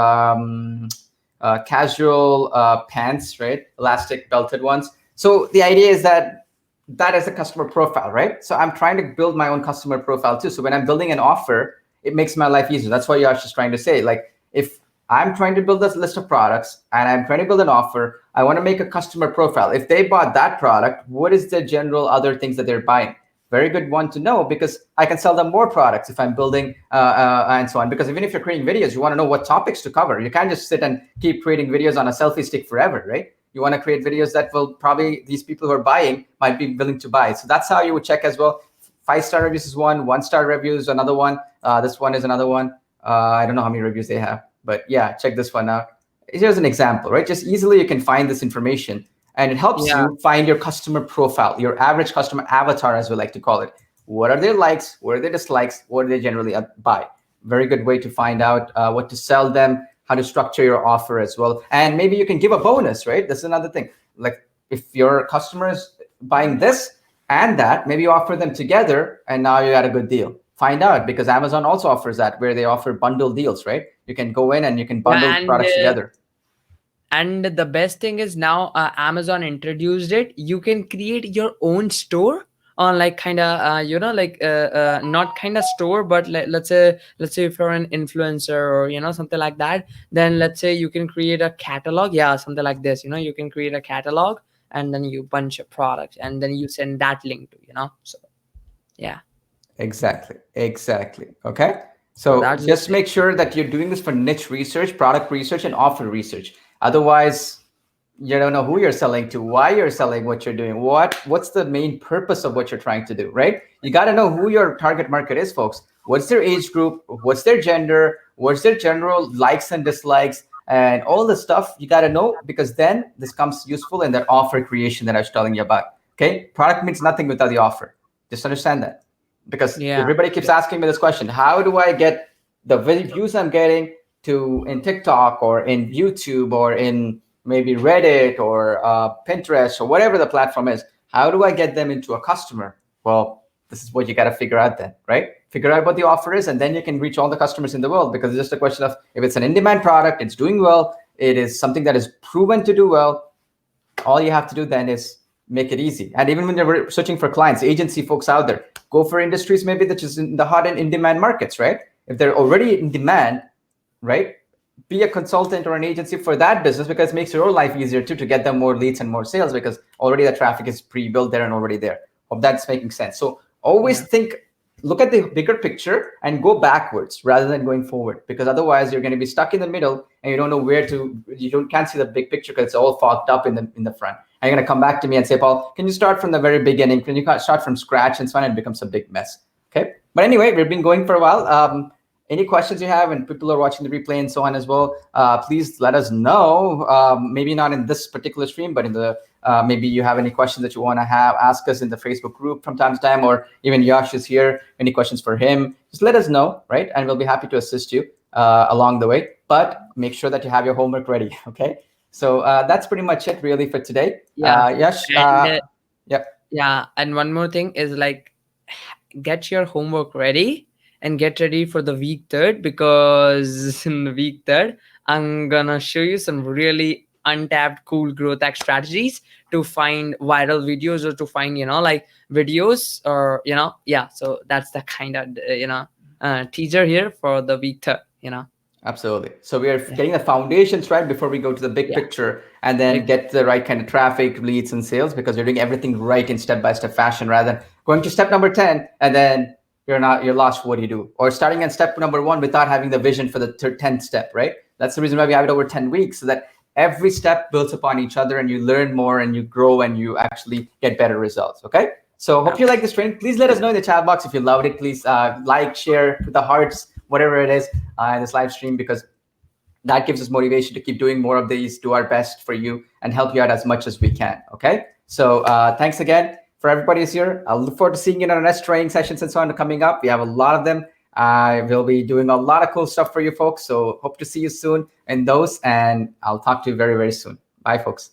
casual pants, right? Elastic belted ones. So the idea is that that is a customer profile, right? So I'm trying to build my own customer profile too. So when I'm building an offer, it makes my life easier. That's what you're just trying to say. Like if I'm trying to build this list of products and I'm trying to build an offer, I want to make a customer profile. If they bought that product, what is the general other things that they're buying? Very good one to know, because I can sell them more products if I'm building and so on. Because even if you're creating videos, you want to know what topics to cover. You can't just sit and keep creating videos on a selfie stick forever, right? You want to create videos that will probably, these people who are buying might be willing to buy. So that's how you would check as well. 5-star reviews is one-star reviews another one. This one is another one. I don't know how many reviews they have, but yeah, check this one out. Here's an example, right? Just easily you can find this information, and it helps Yeah. you find your customer profile, your average customer avatar, as we like to call it. What are their likes? What are their dislikes? What do they generally buy? Very good way to find out what to sell them, how to structure your offer as well. And maybe you can give a bonus, right? That's another thing. Like if your customer is buying this and that, maybe you offer them together, and now you got a good deal. Find out, because Amazon also offers that, where they offer bundle deals, right? You can go in and you can bundle Yeah, products together. and the best thing is now Amazon introduced it, you can create your own store on, like, kind of like not kind of store, but let's say if you're an influencer, or something like that, then let's say you can create a catalog, yeah, something like this, you can create a catalog, and then you bunch of products, and then you send that link to, so yeah. Exactly. Exactly. Okay. So So that's the just thing. make sure that you're doing this for niche research, product research, and offer research. Otherwise, you don't know who you're selling to, why you're selling what you're doing, what's the main purpose of what you're trying to do, right? You got to know who your target market is, folks. What's their age group? What's their gender? What's their general likes and dislikes? And all the stuff you got to know, because then this comes useful in that offer creation that I was telling you about. Okay. Product means nothing without the offer. Just understand that, because Yeah. everybody keeps asking me this question: how do I get the views I'm getting to in TikTok or in YouTube or in maybe Reddit or Pinterest or whatever the platform is? How do I get them into a customer? Well, this is what you got to figure out then, right? Figure out what the offer is, and then you can reach all the customers in the world, because it's just a question of, if it's an in-demand product, it's doing well, it is something that is proven to do well, all you have to do then is make it easy. And even when you're searching for clients, agency folks out there, go for industries maybe that is in the hot and in-demand markets, right? If they're already in demand, right? Be a consultant or an agency for that business, because it makes your life easier too, to get them more leads and more sales, because already the traffic is pre-built there and already there. Hope that's making sense. So always Yeah. think, look at the bigger picture and go backwards rather than going forward, because otherwise you're going to be stuck in the middle and you don't know where to, can't see the big picture because it's all fogged up in the front. And you're going to come back to me and say, Paul, can you start from the very beginning? Can you start from scratch? And so on, and it becomes a big mess. Okay. But anyway, we've been going for a while. Any questions you have, and people are watching the replay and so on as well, please let us know. Maybe not in this particular stream, but in the maybe you have any questions that you want to ask us in the Facebook group from time to time, or even Yash is here. Any questions for him, just let us know, right? And we'll be happy to assist you along the way. But make sure that you have your homework ready, okay? So that's pretty much it really for today. Yeah. Yash, And yep. yeah, and one more thing is, like, get your homework ready, and get ready for the week third, because in the week third, I'm gonna show you some really untapped cool growth hack strategies to find viral videos, or to find, like, videos, or, yeah. So that's the kind of, teaser here for the week third. Absolutely. So we are Yeah. getting the foundations right before we go to the big Yeah. picture, and then Big. get the right kind of traffic, leads, and sales, because you're doing everything right in step-by-step fashion, rather than going to step number 10 and then you're lost. What do you do? Or starting at step number 1 without having the vision for the 10th step, right? That's the reason why we have it over 10 weeks, so that every step builds upon each other, and you learn more and you grow and you actually get better results. Okay. So hope you like this training. Please let us know in the chat box if you loved it. Please like, share with the hearts, whatever it is, in this live stream, because that gives us motivation to keep doing more of these, do our best for you, and help you out as much as we can. Okay. So thanks again for everybody who's here. I'll look forward to seeing you in our next training sessions and so on coming up. We have a lot of them. I will be doing a lot of cool stuff for you folks. So hope to see you soon in those, and I'll talk to you very, very soon. Bye, folks.